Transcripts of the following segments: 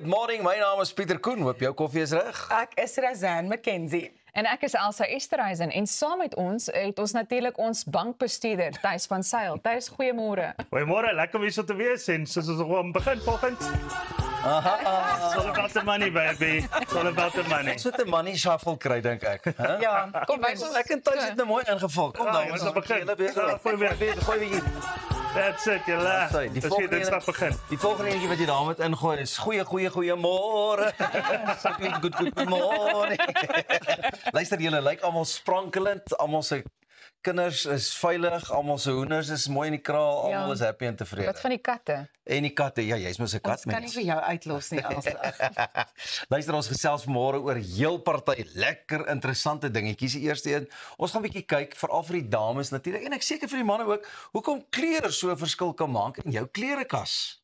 morning, my naam is Pieter Koen. Hoop jou koffie is reg. Ek is Razan McKenzie. En ek is Elsa Esterhuizen en saam met ons het ons natuurlik ons bankbestuurder Thys van Sail. Thys, goeiemôre. Goeiemôre, lekker om hier so te wees en soos ons gewoon begin volgens. It's all about the money, baby. It's all about the money. Ons moet 'n money shuffle kry, dink ek. Huh? Ja, Kom by Ons ek en Thys het nou mooi ingeval. Kom dan, ons begin. Gooi weer. That's it, jy laat. Dit stap begin. Die volgende enetjie wat jy daar moet ingooi is goeiemôre. Good morning. Luister, julle lyk almal sprankelend, almal se kinders is veilig, almal se hoenders is mooi in die kraal, almal is happy en tevrede. Wat van die katte? En die katte, ja, jy's mos 'n ons kan nie katmens. vir jou uitlos nie, Elsa. Luister, ons gesels vanmôre oor heel party lekker interessante dingetjies. Die eerste een, ons gaan 'n bietjie kyk veral vir die dames natuurlik en ek seker vir die manne ook, hoekom kleur so 'n verskil kan maak in jou klerekas.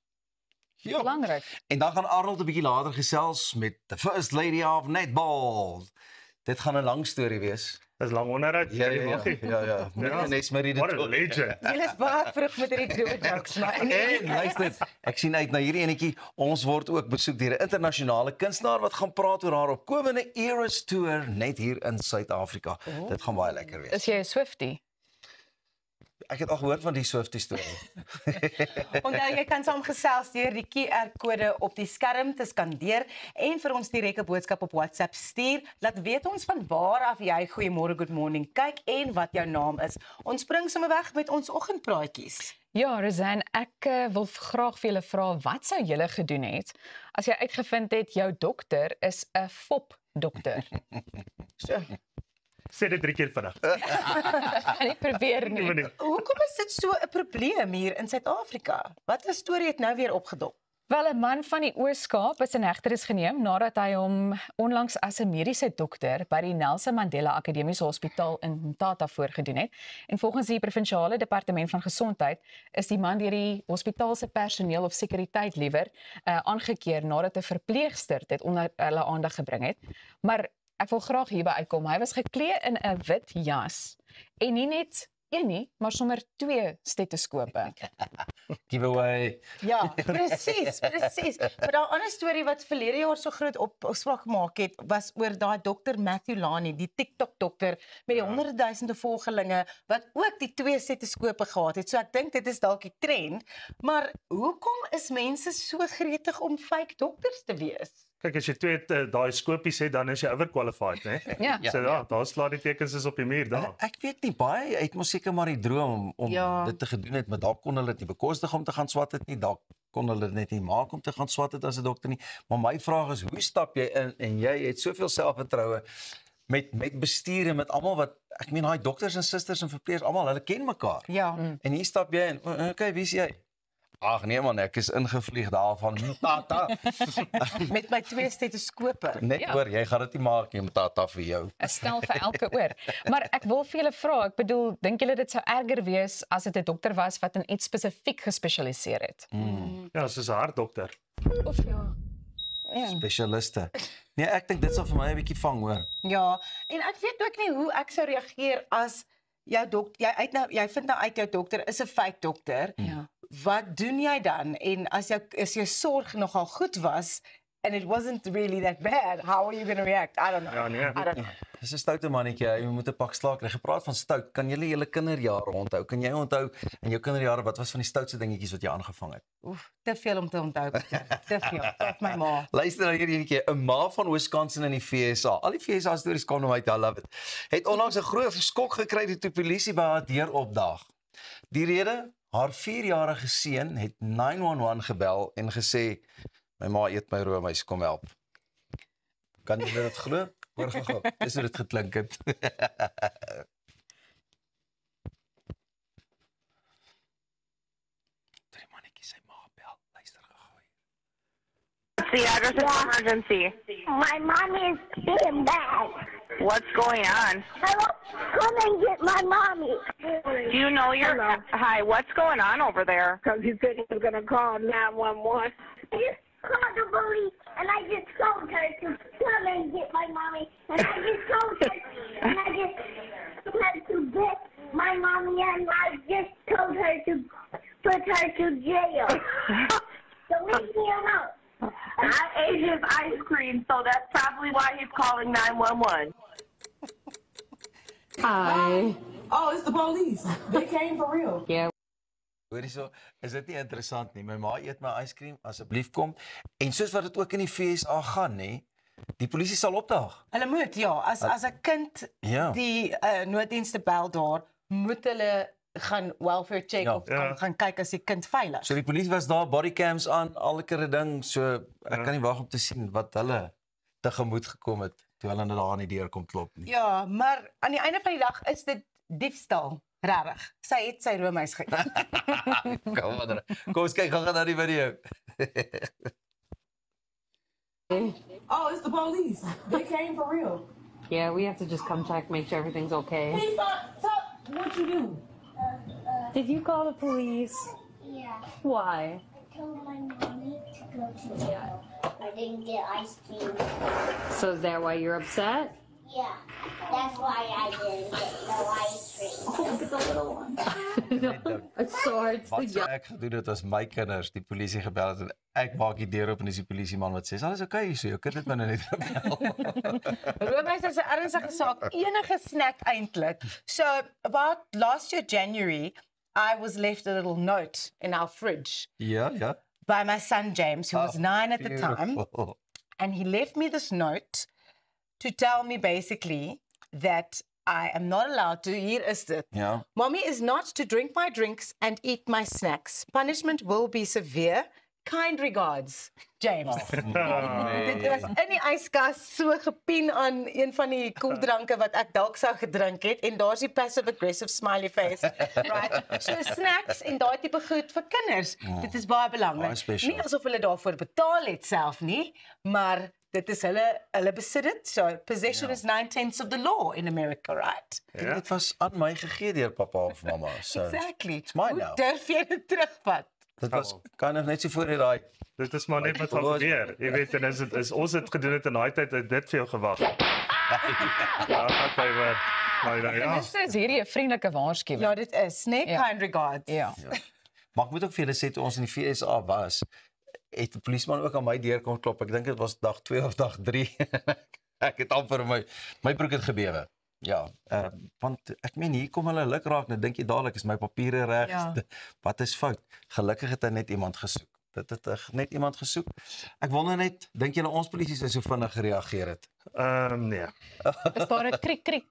Ja. Belangrik. En dan gaan Arnold 'n bietjie later gesels met the first lady of netball. Dit gaan 'n lang storie wees. Dis lang onderhoud. Ja. Net maar What a legend. Julle is baie vroeg met hierdie doodjokes, maar En luister, ek sien uit na hierdie enetjie. Ons word ook besoek deur 'n internasionale kunstenaar wat gaan praat oor haar opkomende Eras tour net hier in Suid-Afrika. Dit gaan baie lekker wees. Is jy 'n Swiftie? Ek het al gehoor van die Swiftie storie. onthou jy kan saamgesels deur die QR-kode op die skerm te skandeer en vir ons direkte boodskap op WhatsApp stuur. Laat weet ons van waar af jy goeiemôre, good morning kyk en wat jou naam is. Ons spring sommer weg met ons oggendpraatjies. Ja, Razan, ek wil graag vir julle vra, wat sou julle gedoen het as jy uitgevind het jou dokter is 'n fopdokter? Sê dit 3 keer vinnig. Kan nie probeer nie. Hoekom is dit so 'n probleem hier in Suid-Afrika? Wat 'n storie het nou weer opgedop? Wel, 'n man van die Oos-Kaap is in hegtenis geneem nadat hy hom onlangs as 'n mediese dokter by die Nelson Mandela Akademiese Hospitaal in Mthatha voorgedoen het. En volgens die provinsiale departement van gesondheid is die man deur die hospitaal se personeel of sekuriteit liewer aangekeer nadat 'n verpleegster dit onder hulle aandag gebring het. Maar ek wil graag hierby uitkom. Hy was geklee in 'n wit jas en nie net een nie, maar sommer 2 stetoskope. Giveaway. Ja, presies. Maar daai ander storie wat verlede jaar so groot opspraak gemaak het, was oor daai dokter Matthew Lani, die TikTok dokter met die honderde duisende volgelinge wat ook die 2 stetoskope gehad het. So ek dink dit is dalk die trend, maar hoekom is mense so gretig om fake dokters te wees? Kyk, as jy 2 daai skopies het, dan is jy overqualified, né? Ja. So ja, daar slaat die tekens is op die muur daar. Ek weet nie baie, het mos seker maar die droom om dit te gedoen het, maar dalk kon hulle dit nie bekostig om te gaan swat het nie, dalk kon hulle dit net nie maak om te gaan swat het as 'n dokter nie. Maar my vraag is, hoe stap jy in en jy het soveel selfvertroue met bestuur en met almal wat, ek meen daai dokters en susters en verpleegsters, almal, hulle ken mekaar. Ja. En hier stap jy en okay, wie is jy? Ag nee man, ek is ingevlieg daarvan Mthatha. Met my 2 stetoskope. Net hoor, jy gaan dit nie maak nie, Mthatha vir jou. 'n Stel vir elke oor. Maar ek wil vir julle vra, ek bedoel, dink julle dit sou erger wees as dit 'n dokter was wat in iets spesifiek gespesialiseer het? Ja, soos 'n hartdokter. Of ja. Spesialiste. Nee, ek dink dit sal vir my 'n bietjie vang, hoor. Ja, en ek weet ook nie hoe ek sou reageer as jou dokter, jy vind nou uit jou dokter is 'n fake dokter. Ja. Wat doen jy dan? En as jou sorg nogal goed was and it wasn't really that bad, how are you going to react? I don't know. Ja, nee. I don't know. Dis 'n stoute mannetjie, jy moet 'n pak slaag kry. Gepraat van stout, kan jy julle kinderjare onthou? Kan jy onthou in jou kinderjare wat was van die stoutste dingetjies wat jy aangevang het? Oef, te veel om te onthou. Te veel. Tot my ma. Luister nou hierdie enetjie, 'n ma van Wisconsin in die VSA. Al die VSA stories kom nou uit, I love it. Het onlangs 'n groot skok gekry toe polisie by haar deur opdaag. Die rede, haar 4-jarige seun het 911 gebel en gesê, my ma eet my roomys, kom help. Kan jy dit glo? Hoor gou. Dis hoe dit geklink het. Drie mannetjie sy ma bel. Luister gou. The address of emergency. My mommy is being bad. What's going on? Hello? Come and get my mommy. Do you know your... Hello. Hi, what's going on over there? Because he said he was going to call 911. I just called the police, and I just told her to come and get my mommy. And I just told her, and I just had to get my mommy, and I just told her to put her to jail. So leave me alone. I ate his ice cream, so that's probably why he's calling 911. Hi. Oh, it's the police. They came for real. Yeah. Hoorie so, is dit nie interessant nie. My ma eet my ijskream, asseblief kom. En soos wat dit ook in die FSA gaan, nê, die polisie sal opdaag. Hulle moet ja, as 'n kind Ja. die nooddienste bel daar, moet hulle gaan welfare check Ja. of gaan kyk as die kind veilig. So die polisie was daar, bodycams aan, alkere ding, so ek kan nie wag om te sien wat hulle tegemoet gekom het toe hulle daar aan die deur kom klop nie. Ja, maar aan die einde van die dag is dit diefstal. Regtig. Sy het sy roomys geëet. Kom ons kyk gou na die video. Oh, it's the police. They came for real. Yeah, we have to just come check, make sure everything's okay. Hey, stop. What you do? Did you call the police? Yeah. Why? I told my mommy to go to jail. I didn't get ice cream. So is that why you're upset? Yeah. That's why I didn't get no ice cream. Oh, get the little one. It's so hard to Wat sou ek gedoen het as my kinders die polisie gebel het en ek maak die deur oop en dis die polisieman wat sê, "Alles oké hier so, jou kind het my nou net gebel." Roomys is 'n ernstige saak, enige snack eintlik. So, about last year January, I was left a little note in our fridge Ja, ja. by my son James, who was 9 at the time, Beautiful. and he left me this note to tell me basically that I am not allowed to, hier is dit. Ja. Mommy is not to drink my drinks and eat my snacks. Punishment will be severe. Kind regards, James. Dit was in die yskas so gepien aan een van die koeldranke wat ek dalk sou gedrink het en daar's die passive aggressive smiley face. Right. So snacks en daai tipe goed vir kinders. Dit is baie belangrik. Baie special. Nie asof hulle daarvoor betaal het self nie, maar dit is hulle besit dit. So possession is 9/10 of the law in America, right? En dit was aan my gegee deur pappa of mamma. So Exactly. mine Hoe now. durf jy dit terugvat? dit was kind of net so voor daai. Dit is maar net wat gaan gebeur. Jy weet, en is ons het gedoen het in daai tyd het dit vir jou gewag. Ja, okay, maar ja. Dis is hierdie 'n vriendelike waarskuwing. Ja, dit is, né? Ja. Kind regards. Ja. Maar ek moet ook vir julle sê toe ons in die FSA was, het die polisieman ook aan my deur kom klop. Ek dink dit was dag 2 of dag 3. Ek het amper my broek het gebewe. Ja, want ek meen hier kom hulle luk raak, nou dink jy dadelik is my papiere reg. Ja. Wat is fout? Gelukkig het hy net iemand gesoek. Dit het net iemand gesoek. Ek wonder net, dink julle ons polisie sou so vinnig gereageer het? Nee. Is daar 'n kriek kriek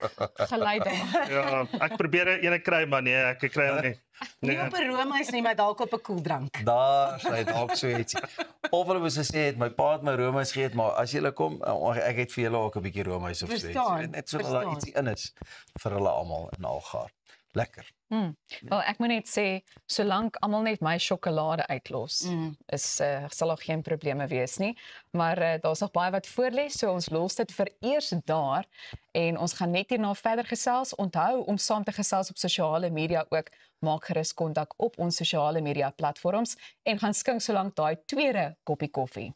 geluid daar? Ja, ek probeer ene kry maar nee, ek kry hom nie. Nie op 'n roomys nie, maar dalk op 'n koeldrank. Daar sê dalk so ietsie. Of hulle moes gesê het my pa het my roomys gegee, maar as julle kom, ek het vir julle ook 'n bietjie roomys of so iets. Verstaan, Net so dat verstaan. daar ietsie in is vir hulle almal in algaar. Lekker. Wel, ek moet net sê, solank almal net my sjokolade uitlos, sal daar geen probleme wees nie. Maar daar's nog baie wat voorlê, so ons los dit vir eers daar en ons gaan net hierna verder gesels. Onthou om saam te gesels op sosiale media ook. Maak gerus kontak op ons sosiale media platforms en gaan skink solank daai tweede koppie koffie.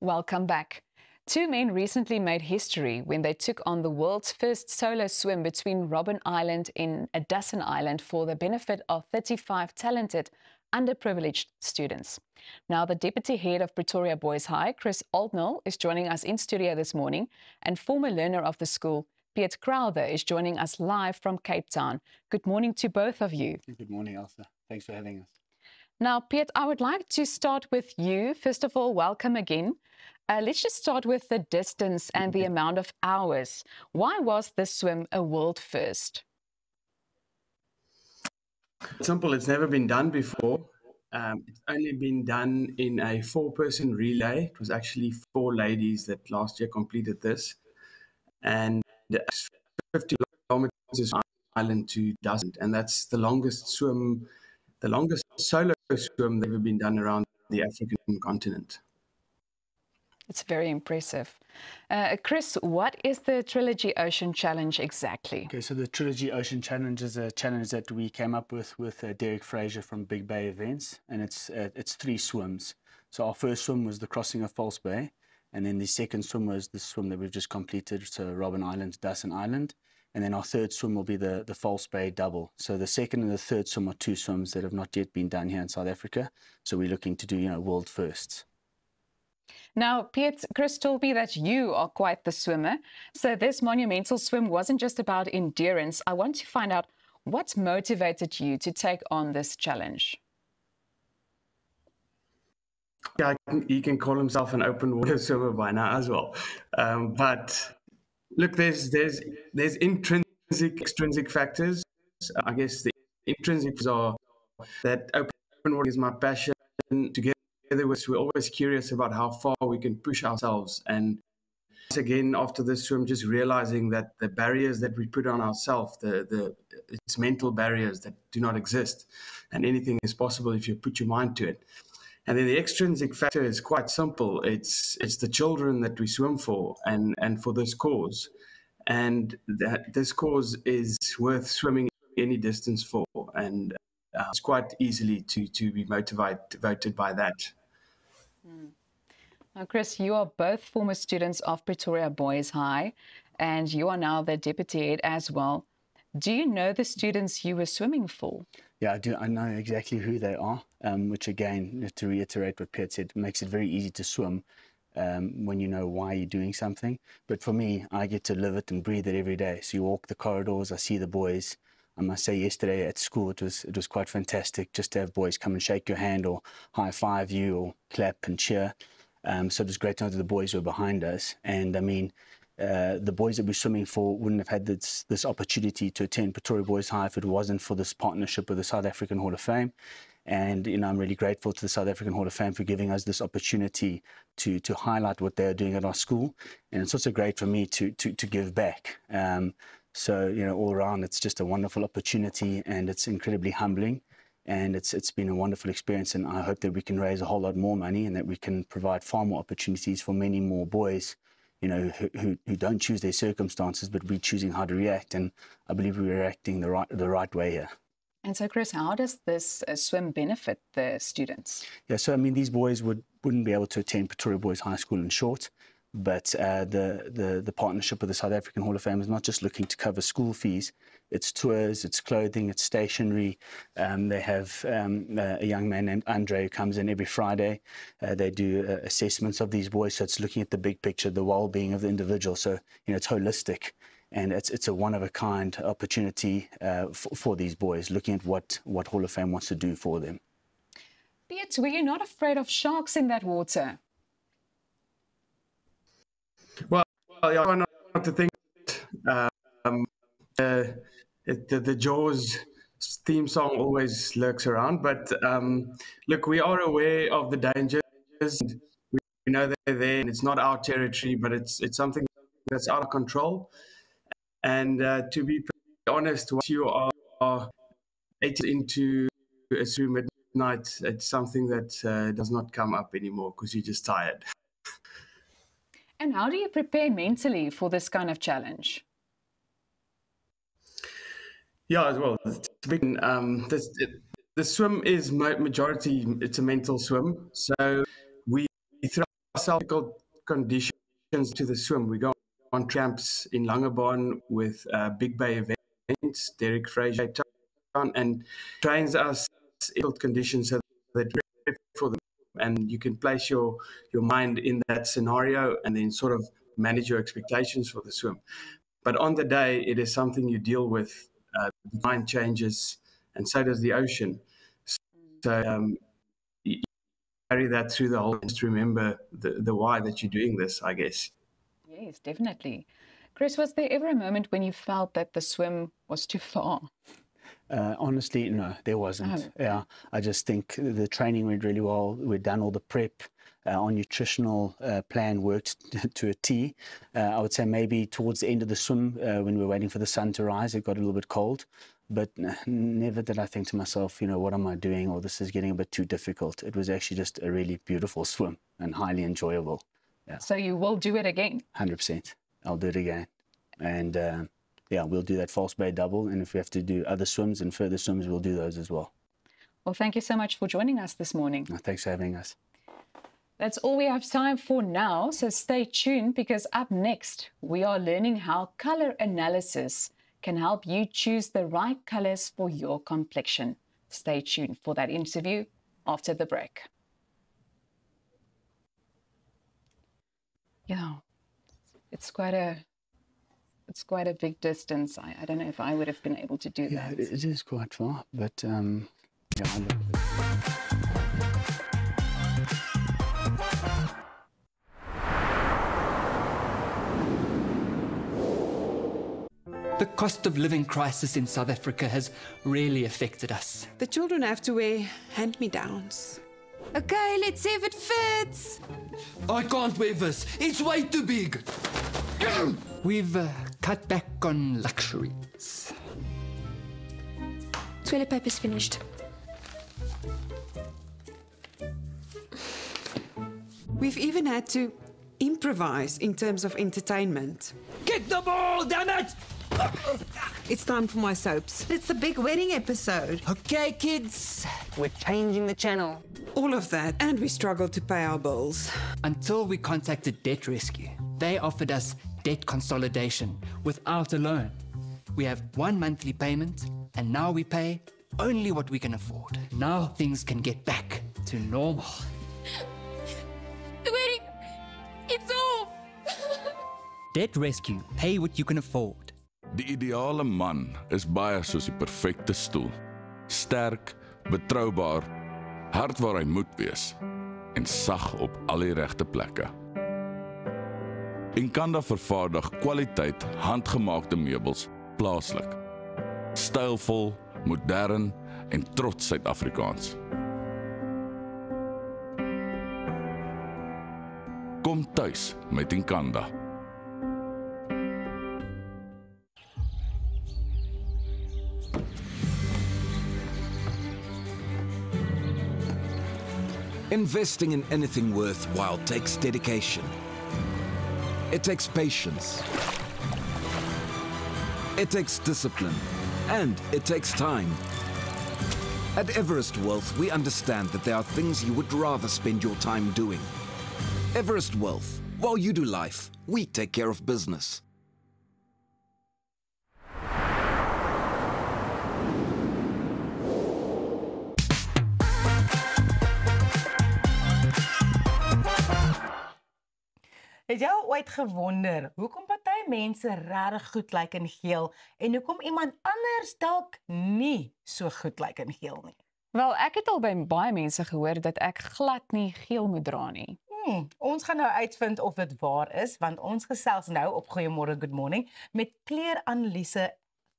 welcome back. Two men recently made history when they took on the world's first solo swim between Robben Island and Addison Island for the benefit of 35 talented, underprivileged students. Now, the Deputy Head of Pretoria Boys High, Chris Aldnell, is joining us in studio this morning, and former learner of the school, Piet Crowther, is joining us live from Cape Town. Good morning to both of you. Good morning, Elsa. Thanks for having us. Now, Piet, I would like to start with you. First of all, welcome again. Let's just start with the distance and the amount of hours. Why was this swim a world first? Simple, it's never been done before. It's only been done in a 4-person relay. It was actually 4 ladies that last year completed this. And 50 kilometers from island to Addison. And that's the longest swim, the longest solo swim that ever been done around the African continent. It's very impressive. Chris, what is the Trilogy Ocean Challenge exactly? Okay, so the Trilogy Ocean Challenge is a challenge that we came up with Derek Fraser from Big Bay Events, and it's 3 swims. So our first swim was the crossing of False Bay, and then the second swim was the swim that we've just completed, so Robben Island, Addison Island, and then our third swim will be the False Bay double. So the second and the third swim are 2 swims that have not yet been done here in South Africa. So we're looking to do, world firsts. Now, Piet, Chris told me that you are quite the swimmer. So this monumental swim wasn't just about endurance. I want to find out what motivated you to take on this challenge. Yeah, he can call himself an open water swimmer by now as well. But look, there's intrinsic, extrinsic factors. I guess the intrinsics are that open water is my passion. Together with, we're always curious about how far we can push ourselves. And once again, after this swim, just realizing that the barriers that we put on ourselves, it's mental barriers that do not exist. And anything is possible if you put your mind to it. And then the extrinsic factor is quite simple. It's the children that we swim for and for this cause. And this cause is worth swimming any distance for. And it's quite easily to be motivated by that. Now, Chris, you are both former students of Pretoria Boys High, and you are now the deputy head as well. Do you know the students you were swimming for? Yeah, I do. I know exactly who they are, which again, to reiterate what Piet said, makes it very easy to swim when you know why you're doing something. But for me, I get to live it and breathe it every day. So you walk the corridors, I see the boys. I must say yesterday at school, it was quite fantastic just to have boys come and shake your hand or high-five you or clap and cheer. So it was great to know that the boys were behind us. And I mean, the boys that we're swimming for wouldn't have had this opportunity to attend Pretoria Boys High if it wasn't for this partnership with the South African Hall of Fame. And I'm really grateful to the South African Hall of Fame for giving us this opportunity to highlight what they're doing at our school. And it's also great for me to give back. So, all around, it's just a wonderful opportunity, and it's incredibly humbling, and it's been a wonderful experience. And I hope that we can raise a whole lot more money and that we can provide far more opportunities for many more boys, who don't choose their circumstances, but we're choosing how to react. And I believe we're reacting the right way here. And so, Chris, how does this swim benefit the students? Yeah, so I mean, these boys wouldn't be able to attend Pretoria Boys High School in short. But the partnership with the South African Hall of Fame is not just looking to cover school fees. It's tours, it's clothing, it's stationery. They have a young man named Andre who comes in every Friday. They do assessments of these boys, so it's looking at the big picture, the well-being of the individual. So, it's holistic, and it's a one-of-a-kind opportunity for these boys, looking at what Hall of Fame wants to do for them. Piet, were you not afraid of sharks in that water? Well, yeah, I try not to think. The Jaws theme song always lurks around, but look, we are aware of the dangers. We know they're there, and it's not our territory, but it's something that's out of control. And to be honest, once you are into a swim at night, it's something that does not come up anymore because you're just tired. And how do you prepare mentally for this kind of challenge? Yeah, as well. The swim is majority, it's a mental swim. So we, throughout difficult conditions to the swim. We go on camps in Langebaan with Big Bay events. Derek Fraser and trains us in difficult conditions so that we're ready for them. And you can place your mind in that scenario and then sort of manage your expectations for the swim. But on the day, it is something you deal with. The mind changes, and so does the ocean. So you carry that through the whole, just remember the why that you're doing this, I guess. Yes, definitely. Chris, was there ever a moment when you felt that the swim was too far? Honestly, no, there wasn't. Oh. Yeah, I just think the training went really well. We'd done all the prep. Our nutritional plan worked to a T. I would say maybe towards the end of the swim, when we were waiting for the sun to rise, it got a little bit cold. But never did I think to myself, what am I doing? Or this is getting a bit too difficult. It was actually just a really beautiful swim and highly enjoyable. Yeah. So you will do it again? 100%. I'll do it again. And yeah, we'll do that False Bay double. And if we have to do other swims and further swims, we'll do those as well. Well, thank you so much for joining us this morning. Thanks for having us. That's all we have time for now, so stay tuned because up next, we are learning how color analysis can help you choose the right colors for your complexion. Stay tuned for that interview after the break. Yeah, it's quite a big distance. I don't know if I would have been able to do that. It is quite far, but yeah, I love it. The cost of living crisis in South Africa has really affected us. The children have to wear hand-me-downs. Okay, let's see if it fits. I can't wear this. It's way too big. We've cut back on luxuries. Toilet paper's finished. We've even had to improvise in terms of entertainment. Kick the ball, damn it! It's time for my soaps. It's the big wedding episode. Okay, kids, we're changing the channel. All of that, and we struggled to pay our bills. Until we contacted Debt Rescue. They offered us debt consolidation without a loan. We have one monthly payment, and now we pay only what we can afford. Now things can get back to normal. The wedding, it's off! Debt Rescue, pay what you can afford. Die ideale man is baie soos die perfekte stoel. Sterk, betroubaar, hard waar hy moet wees en sag op al die regte plekke. Inkanda vervaardig kwaliteit handgemaakte meubels plaaslik. Stylvol, modern en trots Suid-Afrikaans. Kom tuis met Inkanda. Investing in anything worthwhile takes dedication. It takes patience. It takes discipline. And it takes time. At Everest Wealth, we understand that there are things you would rather spend your time doing. Everest Wealth. While you do life, we take care of business. Het jy al ooit gewonder hoekom party mense regtig goed lyk in geel en hoekom iemand anders dalk nie so goed lyk in geel nie? Wel, ek het al by baie mense gehoor dat ek glad nie geel moet dra nie. Ons gaan nou uitvind of dit waar is, want ons gesels nou op Goeiemôre Good Morning met kleuranalise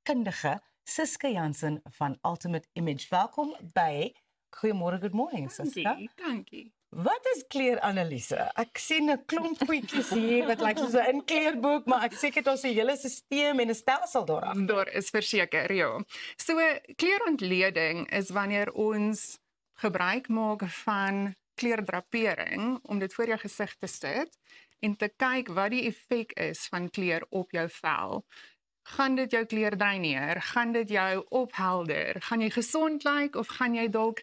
kundige Suske Jansen van Ultimate Image. Welkom by Goeiemôre Good Morning, Suske. Dankie. Wat is kleuranalise? Ek sien 'n klomp goedjies hier wat lyk soos 'n inkleurboek, maar ek seker dit is 'n hele stelsel en 'n stelsel daaraan. Daar is verseker, ja. So kleurontleding is wanneer ons gebruik maak van kleurdrapering om dit voor jou gesig te sit en te kyk wat die effek is van kleur op jou vel. Gaan dit jou kleur dreineer? Gaan dit jou ophelder? Gaan jy gesond lyk of gaan jy dalk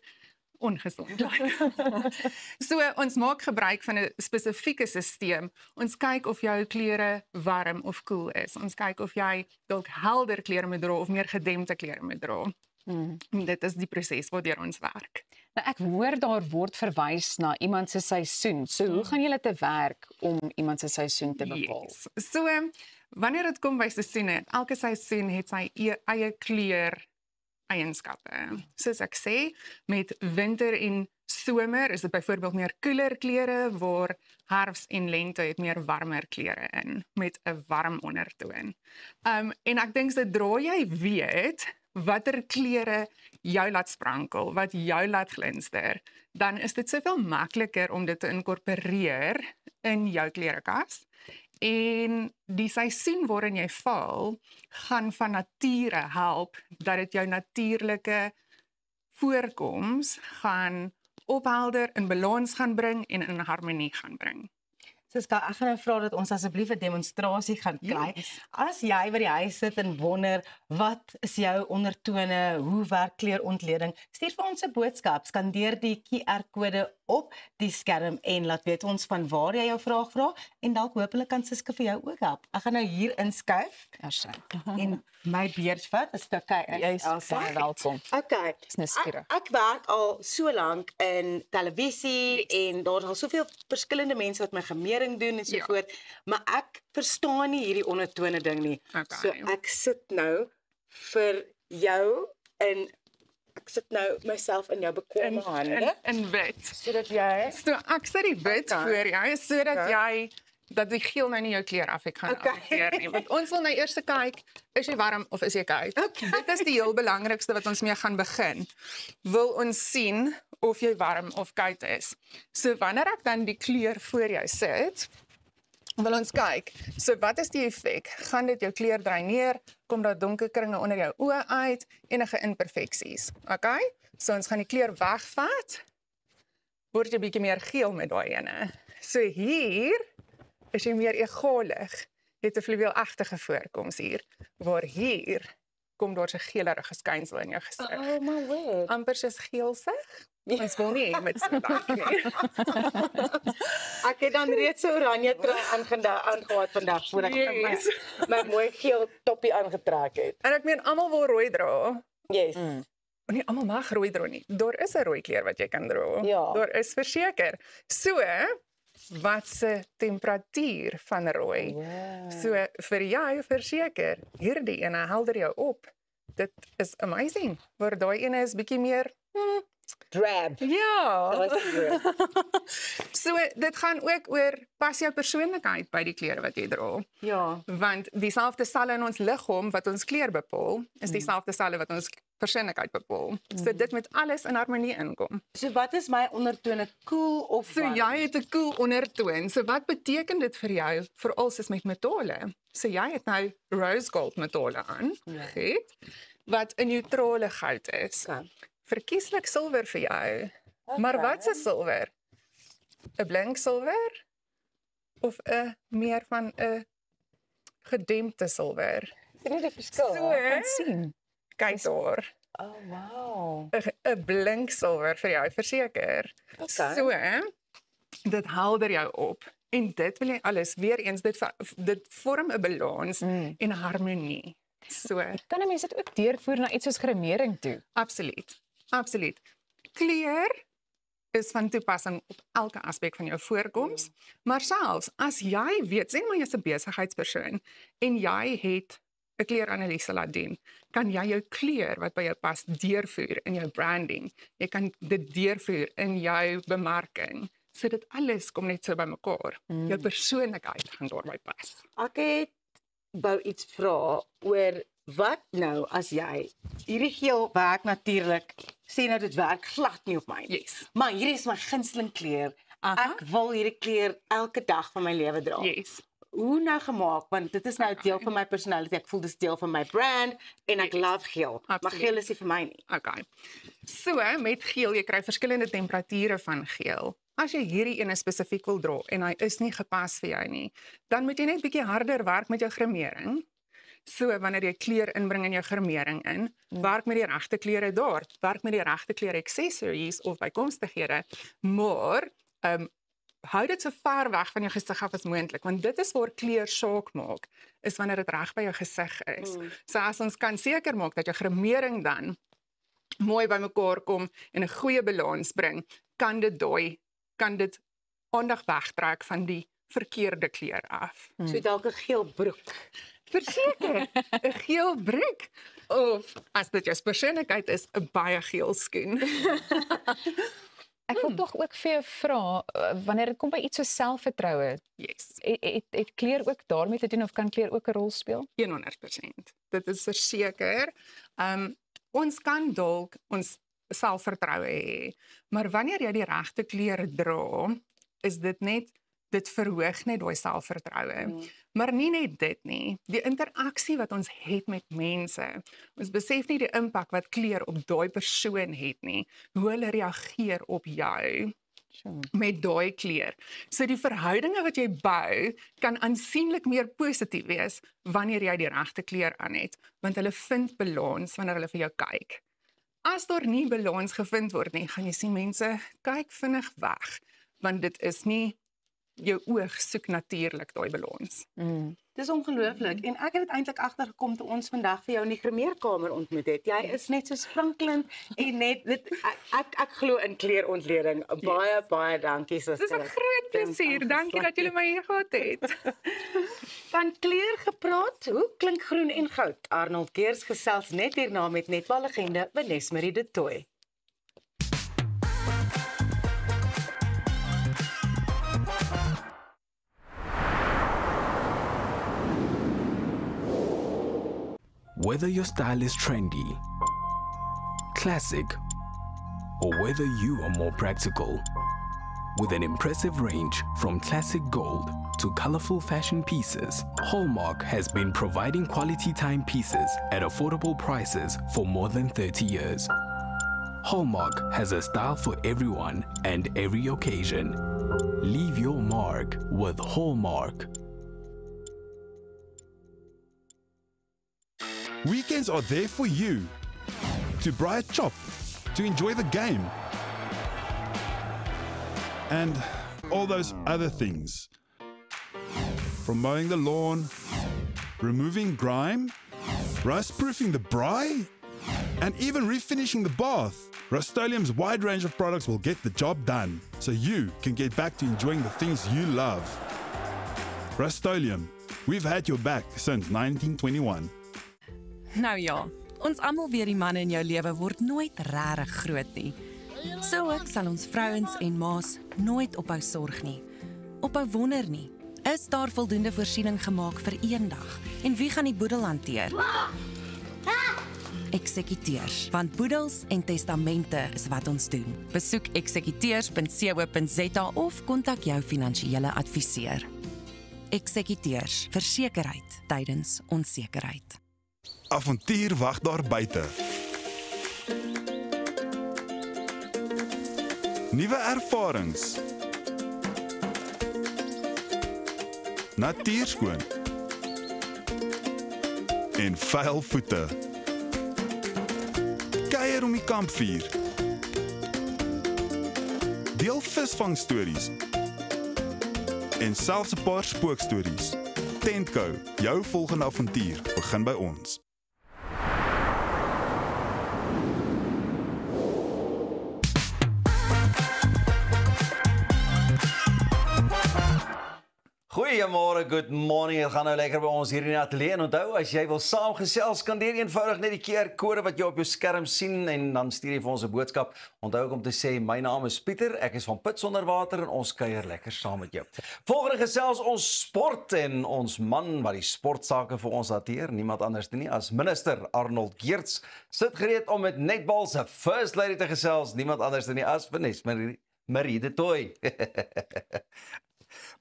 ongesond lyk. So ons maak gebruik van 'n spesifieke stelsel. Ons kyk of jou klere warm of koel is. Ons kyk of jy dalk helder klere moet dra of meer gedempte klere moet dra. Dit is die proses waardeur ons werk. Nou ek hoor daar word verwys na iemand se seisoen. So hoe gaan julle te werk om iemand se seisoen te bepaal? Yes. So wanneer dit kom by seisoene, elke seisoen het sy eie kleur eienskappe. Soos ek sê, met winter en somer is dit byvoorbeeld meer koeler klere, waar herfs en lente het meer warmer klere in met 'n warm ondertoon. En ek dink sodra jy weet watter klere jou laat sprankel, wat jou laat glinster, dan is dit soveel makliker om dit te inkorporeer in jou klerekas. En die seisoen waarin jy val, gaan van nature help dat dit jou natuurlike voorkoms gaan ophelder, in balans gaan bring en in harmonie gaan bring. Siska, ek gaan nou vra dat ons asseblief 'n demonstrasie gaan kry. As jy by die huis sit en wonder, wat is jou ondertone, hoe werk kleurontleding, stuur vir ons 'n boodskap, skandeer die QR-kode op die skerm en laat weet ons van waar jy jou vraag vra en dalk hopelik kan Siska vir jou ook help. Ek gaan nou hier inskuif en my beurt vat, as dit okay is. Jy's baie welkom. Okay. Nuuskierig. Ek werk al so lank in televisie en daar is al soveel verskillende mense wat my gemering doen en so voort, maar ek verstaan nie hierdie ondertone ding nie. So ek sit nou vir jou in ek sit nou myself in jou bekwame hande. In wit. Sodat jy So ek sit die wit voor jou sodat jy dat die geel nou nie jou kleur afek gaan affekteer nie. Want ons wil nou eers kyk, is jy warm of is jy koud? Dit is die heel belangrikste wat ons mee gaan begin. Wil ons sien of jy warm of koud is. So wanneer ek dan die kleur voor jou sit, wil ons kyk. So wat is die effek? Gaan dit jou kleur dreineer? Kom daar donker kringe onder jou oë uit? Enige imperfeksies. Okay? So ons gaan die kleur wegvat. Word jy bietjie meer geel met daai ene. So hier is jy meer egalig. Het 'n fluweelagtige voorkoms hier. Waar hier kom daar 'n geelerige skynsel in jou gesig. Oh my word. Amper soos geelsig. Ons wil nie met so dank nie. Ek het dan reeds 'n oranje trui aangehad vandag voordat ek my mooi geel toppie aangetrek het. En ek meen almal wil rooi dra. Yes. Nie almal mag rooi dra nie. Daar is 'n rooi kleur wat jy kan dra. Ja. Daar is verseker. So wat se temperatuur van rooi. So vir jou verseker, hierdie ene helder jou op. Dit is amazing. Waar daai ene is bietjie meer drab. Ja. So dit gaan ook oor pas jou persoonlikheid by die klere wat jy dra. Ja. Want dieselfde selle in ons liggaam wat ons kleur bepaal, is dieselfde selle wat ons persoonlikheid bepaal. So dit moet alles in harmonie inkom. So wat is my ondertone, koel of So jy het 'n koel ondertoon. So wat beteken dit vir jou, veral as met metale? So jy het nou rose gold metale aan, goed, wat 'n neutrale goud is. Verkieslik silwer vir jou. Maar wat is silwer? 'n blink silwer of 'n meer van 'n gedempte silwer? Sien jy die verskil? So, Kan sien. Kyk daar. Oh wow. 'n blink silwer vir jou verseker. Okay. So, dit helder jou op en dit wil jy alles weer eens dit vorm 'n balans en harmonie. So, kan 'n mens dit ook deurvoer na iets soos gremering toe? Absoluut. Absoluut. Kleur is van toepassing op elke aspek van jou voorkoms, maar selfs as jy weet, sê maar jy's 'n besigheidspersoon en jy het 'n kleuranalise laat doen, kan jy jou kleur wat by jou pas deurvoer in jou branding. Jy kan dit deurvoer in jou bemarking. So dit alles kom net so bymekaar. Jou persoonlikheid gaan daarby pas. Ek het wou iets vra oor wat nou as jy hierdie geel werk natuurlik, sê nou dit werk glad nie op my. Yes. Maar hier is my gunsteling kleur. Ek wil hierdie kleur elke dag van my lewe dra. Yes. Hoe nou gemaak, want dit is nou deel van my personality. Ek voel dis deel van my brand en ek love geel. Maar geel is nie vir my nie. Okay. So met geel, jy kry verskillende temperature van geel. As jy hierdie ene spesifiek wil dra en hy is nie gepas vir jou nie, dan moet jy net bietjie harder werk met jou gremering. So wanneer jy kleur inbring in jou gremering in, werk met die regte kleure daar, werk met die regte kleure accessories of bykomstighede, maar hou dit so ver weg van jou gesig af as moontlik, want dit is waar kleur saak maak, is wanneer dit reg by jou gesig is. So as ons kan seker maak dat jou gremering dan mooi bymekaar kom en 'n goeie balans bring, kan dit aandag wegtrek van die verkeerde kleur af. So dalk 'n geel broek. Verseker, 'n geel broek of as dit jou persoonlikheid is, 'n baie geel skoen. Ek wil tog ook vir jou vra, wanneer dit kom by iets so selfvertroue, het kleur ook daarmee te doen of kan kleur ook 'n rol speel? 100%. Dit is verseker. Ons kan dalk ons selfvertroue hê, maar wanneer jy die regte kleure dra, is dit verhoog net daai selfvertroue. Maar nie net dit nie, die interaksie wat ons het met mense. Ons besef nie die impak wat kleur op daai persoon het nie, hoe hulle reageer op jou met daai kleur. So die verhoudinge wat jy bou, kan aansienlik meer positief wees wanneer jy die regte kleur aan het, want hulle vind balans wanneer hulle vir jou kyk. As daar nie balans gevind word nie, gaan jy sien mense kyk vinnig weg, want dit is nie jou oog soek natuurlik daai balans. Dis ongelooflik en ek het dit eintlik agtergekom toe ons vandag vir jou in die grimeerkamer ontmoet het. Jy is net so sprankelend en net ek glo in kleurontleding. Baie dankie suster. Dis 'n groot plesier. Dankie dat julle my hier gehad het. Van kleur gepraat, hoe klink groen en goud? Arnold Geers gesels net hierna met netballegende Vanessa Marie de Tooy. Whether your style is trendy, classic, or whether you are more practical, with an impressive range from classic gold to colorful fashion pieces, Hallmark has been providing quality timepieces at affordable prices for more than 30 years. Hallmark has a style for everyone and every occasion. Leave your mark with Hallmark. Weekends are there for you. To braai 'n chop, to enjoy the game. And all those other things. From mowing the lawn, removing grime, rust-proofing the braai, and even refinishing the bath. Rust-Oleum's wide range of products will get the job done, so you can get back to enjoying the things you love. Rust-Oleum, we've had your back since 1921. Nou ja, ons almal weet die manne in jou lewe word nooit regtig groot nie. So ook sal ons vrouens en ma's nooit ophou sorg nie. Ophou wonder nie. Is daar voldoende voorsiening gemaak vir eendag? En wie gaan die boedel hanteer? Eksekuteurs, want boedels en testamente is wat ons doen. Besoek eksekuteurs.co.za of kontak jou finansiële adviseur. Eksekuteurs, versekerheid tydens onsekerheid. Avontuur wag daar buite. Nuwe ervarings. Natuurskoon. En vuil voete. Kuier om die kampvuur. Deel visvangstories. En selfs 'n paar spookstories. Tentco, jou volgende avontuur begin by ons. Goeiemôre, good morning. Dit gaan nou lekker by ons hier in die ateljee. En onthou, as jy wil saamgesels, skandeer eenvoudig net die QR-kode wat jy op jou skerm sien en dan stuur jy vir ons 'n boodskap. Onthou ook om te sê, my naam is Pieter, ek is van Pits onder water en ons kuier lekker saam met jou. Volgende gesels ons sport en ons man wat die sportsake vir ons hanteer, niemand anders nie as minister Arnold Geers, sit gereed om met netbal se first lady te gesels, niemand anders nie as Vanessa Marie de Tooy.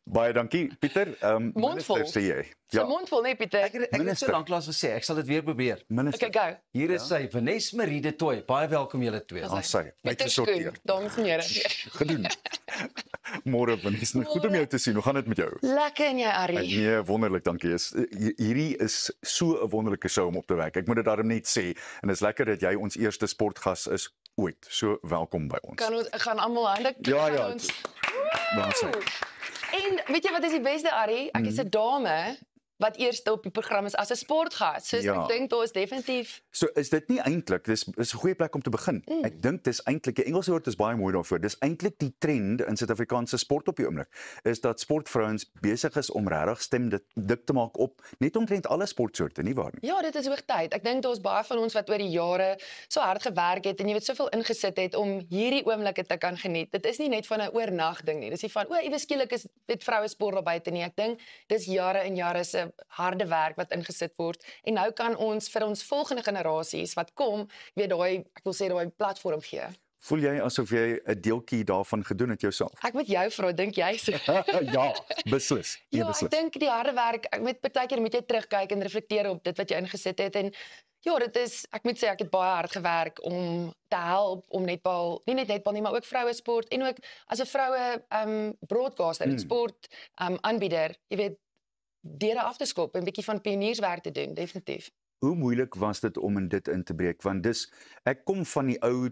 Baie dankie, Pieter. Mondvol. Minister, sê jy. Ja. Mondvol, nee, Pieter. Ek het so lank laas gesê, ek sal dit weer probeer. Okay, go. Hier is sy, Vanessa Marie de Tooy. Baie welkom julle twee. Sy, Pieter Skoen, dames en here. Gedoen. Môre Vanessa, goed om jou te sien. Hoe gaan dit met jou? Lekker en jy, Arie? Nee, wonderlik, dankie. Hierdie is so 'n wonderlike show om op te wek. Ek moet dit daarom net sê en dit is lekker dat jy ons eerste sportgas is ooit. So welkom by ons. Kan ons gaan almal hande Ja. ons... Dan sê. En weet jy wat is die beste, Arie? Ek is 'n dame wat eerste op die program is as 'n sportgas. So ek dink daar is definitief. So is dit nie eintlik, dis 'n goeie plek om te begin. Ek dink dis eintlik, die Engelse woord is baie mooi daarvoor. Dis eintlik die trend in Suid-Afrikaanse sport op die oomblik. Is dat sportvrouens besig is om regtig stem dik te maak op net omtrent alle sportsoorte, nie waar nie? Ja, dit is hoogtyd. Ek dink daar's baie van ons wat oor die jare so hard gewerk het en jy weet soveel ingesit het om hierdie oomblikke te kan geniet. Dit is nie net van 'n oornag ding nie. Dis nie van ewe skielik is dit vroue sport daar buite nie. Ek dink dis jare en jare se harde werk wat ingesit word en nou kan ons vir ons volgende generasies wat kom, weet daai, ek wil sê daai platform gee. Voel jy asof jy 'n deeltjie daarvan gedoen het jouself? Ek moet jou vra, dink jy so? Ja, beslis. Ja, ek dink die harde werk, partykeer moet jy terugkyk en reflekteer op dit wat jy ingesit het en ja, dit is, ek moet sê ek het baie hard gewerk om te help om netbal, nie net netbal nie, maar ook vroue sport en ook as 'n vroue broadcaster en sport aanbieder, jy weet deure af te skop en 'n bietjie van pionierswerk te doen, definitief. Hoe moeilik was dit om in dit in te breek? Want dis, ek kom van die ou,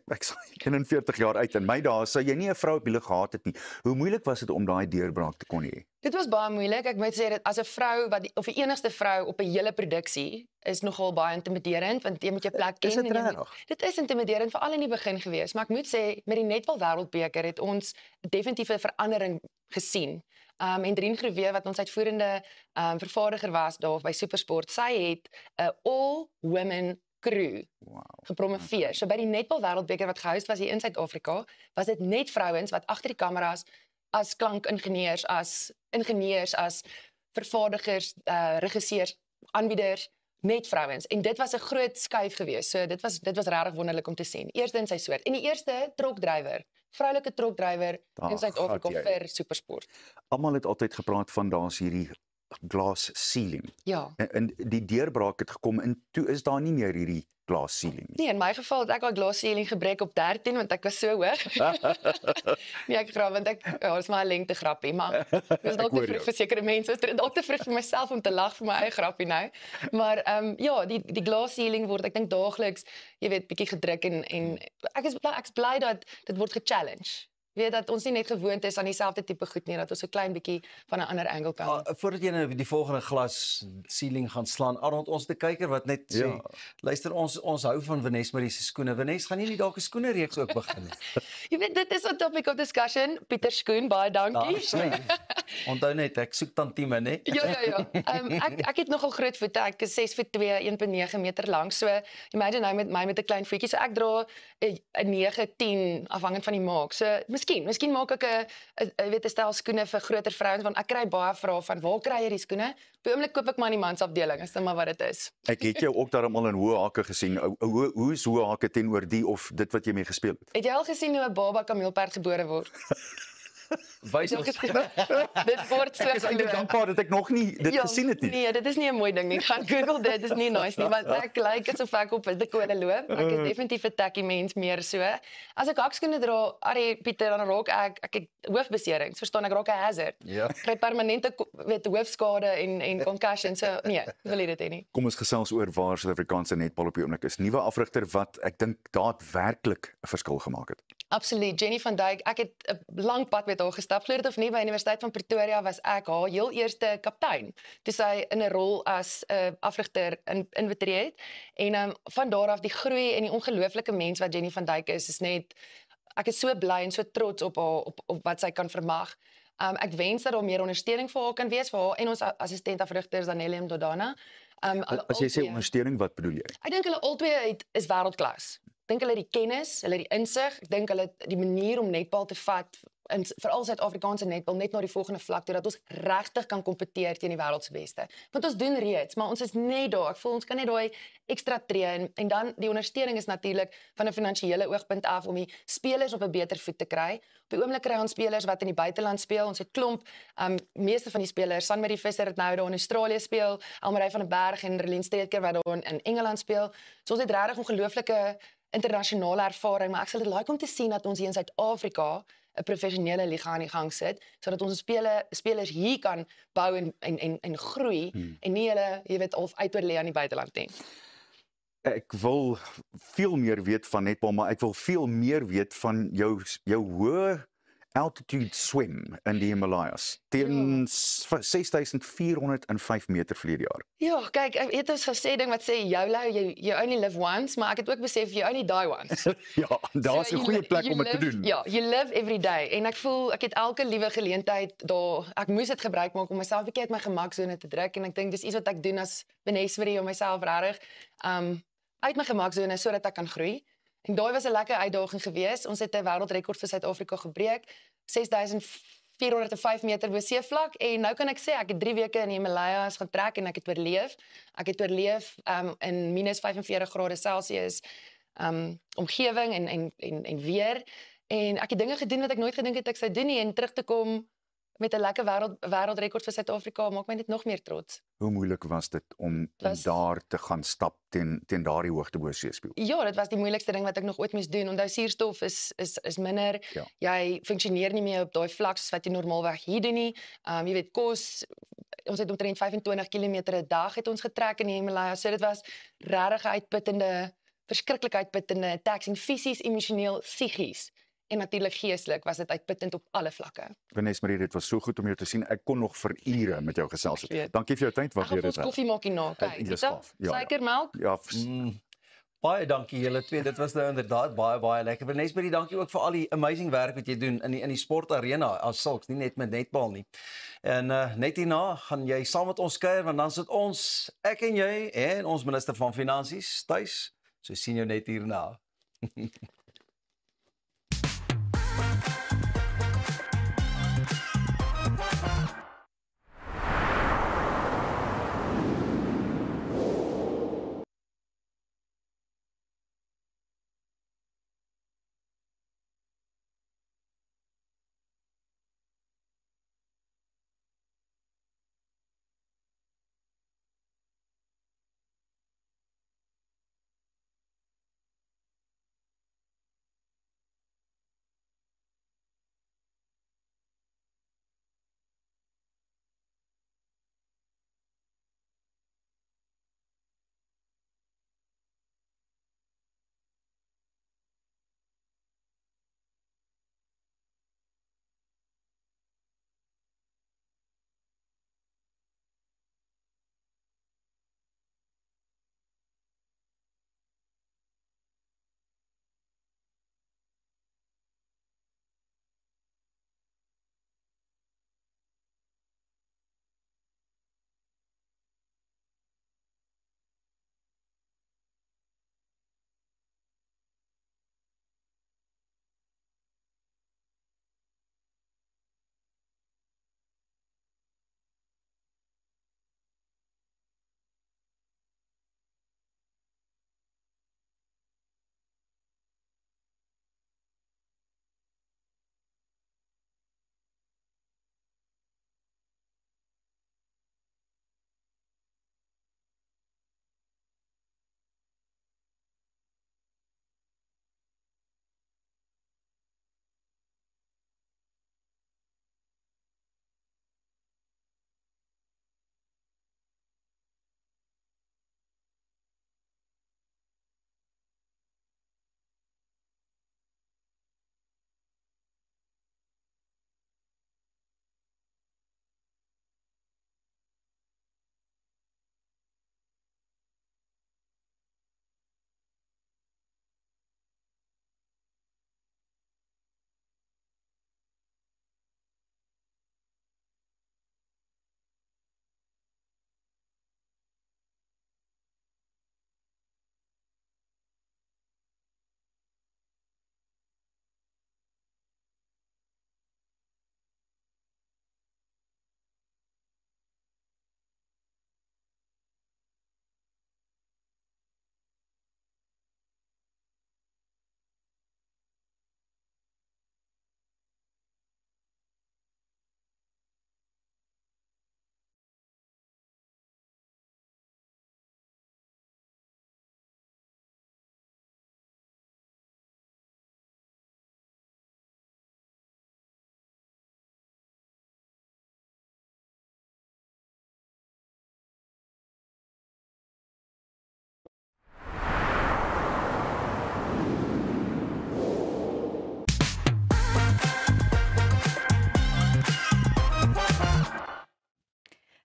ek sal 41 jaar uit, in my dae sou jy nie 'n vrou op die lug gehad het nie. Hoe moeilik was dit om daai deurbraak te kon hê? Dit was baie moeilik. Ek moet sê dat as 'n vrou of die enigste vrou op 'n hele produksie is nogal baie intimiderend want jy moet jou plek ken. Is dit regtig? Dit is intimiderend veral in die begin gewees, maar ek moet sê met die netbal wêreldbeker het ons definitief 'n verandering gesien. En Drien Groewe wat ons uitvoerende vervaardiger was daar by Supersport, sy het 'n all-women crew gepromoveer. So by die netbal wêreldbeker wat gehou was hier in Suid-Afrika, was dit net vrouens wat agter die kameras as klankingenieurs, as vervaardigers, regisseurs, aanbieders, net vrouens. En dit was 'n groot skuif geweest. So dit was regtig wonderlik om te sien. Eerste in sy soort. En die eerste trokdrywer, vroulike trokdrywer in Suid-Afrika vir Supersport. Almal het altyd gepraat van daar's hierdie glass ceiling. Ja. En die deurbraak het gekom en toe is daar nie meer hierdie glass ceiling nie. Nee, in my geval het ek al glass ceiling gebreek op 13 want ek was so hoog. Nee, ek grap want ja, dis maar 'n lengte grappie, maar dis dalk te vroeg vir sekere mense. Dit is dalk te vroeg vir myself om te lag vir my eie grappie nou. Maar ja, die glass ceiling word ek dink daagliks, jy weet, bietjie gedruk en ek is bly dat dit word ge-challenge. Weet dat ons nie net gewoond is aan dieselfde tipe goed nie, dat ons so klein bietjie van 'n ander angle kan. Voordat jy nou die volgende glas ceiling gaan slaan, Arnold, ons te kyker wat net sê, luister, ons hou van Vanessa Marie se skoene. Vanessa, gaan jy nie dalk 'n skoene reeks ook begin nie? Jy weet, dit is 'n topic of discussion. Pieter Skoen, baie dankie. Onthou net, ek soek tantieme, né? Ja. Ek het nogal groot voete. Ek is 6'2", 1.9 meter lank. So imagine nou met my met 'n klein voetjie. So ek dra 'n 9-10 afhangend van die maak. So Miskien maak ek 'n stel skoene vir groter vrouens want ek kry baie vrae van waar kry jy die skoene? Op die oomblik koop ek maar in die mansafdeling, is dit maar wat dit is. Ek het jou ook daarom al in hoë hake gesien. Hoe is hoë hake teenoor die of dit wat jy mee gespeel het? Het jy al gesien hoe 'n baba kameelperd gebore word? Wys ons. Dit word so. Ek is eintlik dankbaar dat ek nog nie dit gesien het nie. Nee, dit is nie 'n mooi ding nie. Gaan Google dit, dis nie nice nie, want ek lyk asof ek op 'n kode loop. Ek is definitief 'n tacky mens meer so. As ek hakskoene dra, Pieter, dan raak ek het hoofbeserings, verstaan, ek raak 'n hazard. Ja. Ek kry permanente hoofskade en concussion, so nee, wil jy dit hê nie. Kom ons gesels oor waar Suid-Afrikaanse netbal op die oomblik is. Nuwe afrigter wat ek dink daadwerklik 'n verskil gemaak het. Absoluut, Jenny van Dijk, ek het 'n lang pad met haar gestap. Glo dit of nie, by Universiteit van Pretoria was ek haar heel eerste kaptein. Toe sy in 'n rol as 'n afrigter inbetree het. En van daar af die groei en die ongelooflike mens wat Jenny van Dijk is net, ek is so bly en so trots op haar op wat sy kan vermag. Ek wens dat daar meer ondersteuning vir haar kan wees, vir haar en ons assistent afrigters Danelle Mdodana. As jy sê ondersteuning, wat bedoel jy? Ek dink hulle albei is wêreldklas. Ek dink hulle het die kennis, hulle het die insig, ek dink hulle het die manier om netbal te vat, en veral Suid-Afrikaanse netbal net na die volgende vlak toe dat ons regtig kan kompeteer teen die wêreld se beste. Want ons doen reeds, maar ons is net daar. Ek voel ons kan net daai ekstra tree en dan die ondersteuning is natuurlik van 'n finansiële oogpunt af om die spelers op 'n beter voet te kry. Op die oomblik kry ons spelers wat in die buiteland speel. Ons het klomp meeste van die spelers, Sanmarie Visser het nou daar in Australië speel, Almarie van der Berg en Relien Streetker wat daar in Engeland speel. So ons het regtig ongelooflike internasionale ervaring, maar ek sal dit like om te sien dat ons hier in Suid-Afrika 'n professionele liga aan die gang sit, sodat ons spelers hier kan bou en groei en nie hulle, jy weet, of uitoorlê aan die buiteland nie. Ek wil veel meer weet van netbal, maar ek wil veel meer weet van jou hoë altitude swem in die Himalayas teen 6405 meter verlede jaar. Ja, kyk, ek het ons gesê ding wat sê you only live once, maar ek het ook besef you only die once. Ja, daar's 'n goeie plek om dit te doen. Ja, you live every day en ek voel ek het elke liewe geleentheid daar ek moes dit gebruik maak om myself 'n bietjie uit my gemaksone te druk en ek dink dis iets wat ek doen as Benesbury om myself regtig uit my gemaksone sodat ek kan groei. En daai was 'n lekker uitdaging geweest. Ons het 'n wêreldrekord vir Suid-Afrika gebreek, 6405 meter bo seevlak en nou kan ek sê ek het 3 weke in die Himalayas gaan trek en ek het oorleef. Ek het oorleef in -45°C omgewing en weer en ek het dinge gedoen wat ek nooit gedink het ek sou doen nie en terug te kom met 'n lekker wêreldrekord vir Suid-Afrika maak my net nog meer trots. Hoe moeilik was dit om daar te gaan stap teen daardie hoogte bo seespieël? Ja, dit was die moeilikste ding wat ek nog ooit moes doen. Onthou suurstof is minder. Ja. Jy funksioneer nie meer op daai vlak soos wat jy normaalweg hier doen nie. Jy weet kos, ons het omtrent 25 km 'n dag het ons getrek in die Himalaya. So dit was regtig uitputtende, verskriklik uitputtende, taxing fisies, emosioneel, psigies. En natuurlik geestelik was dit uitputtend op alle vlakke. Benesbury, dit was so goed om jou te sien. Ek kon nog vir ure met jou gesels. Dankie vir jou tyd. Wat jy dit. Ek koffie maak hierna, kyk. Suikermelk? Ja. Baie dankie julle twee. Dit was nou inderdaad baie lekker. Benesbury, dankie ook vir al die amazing werk wat jy doen in die sportarena as sulks, nie net met netbal nie. En net hierna gaan jy saam met ons kuier want dan sit ons, ek en jy en ons minister van Finansies tuis. So sien jou net hierna.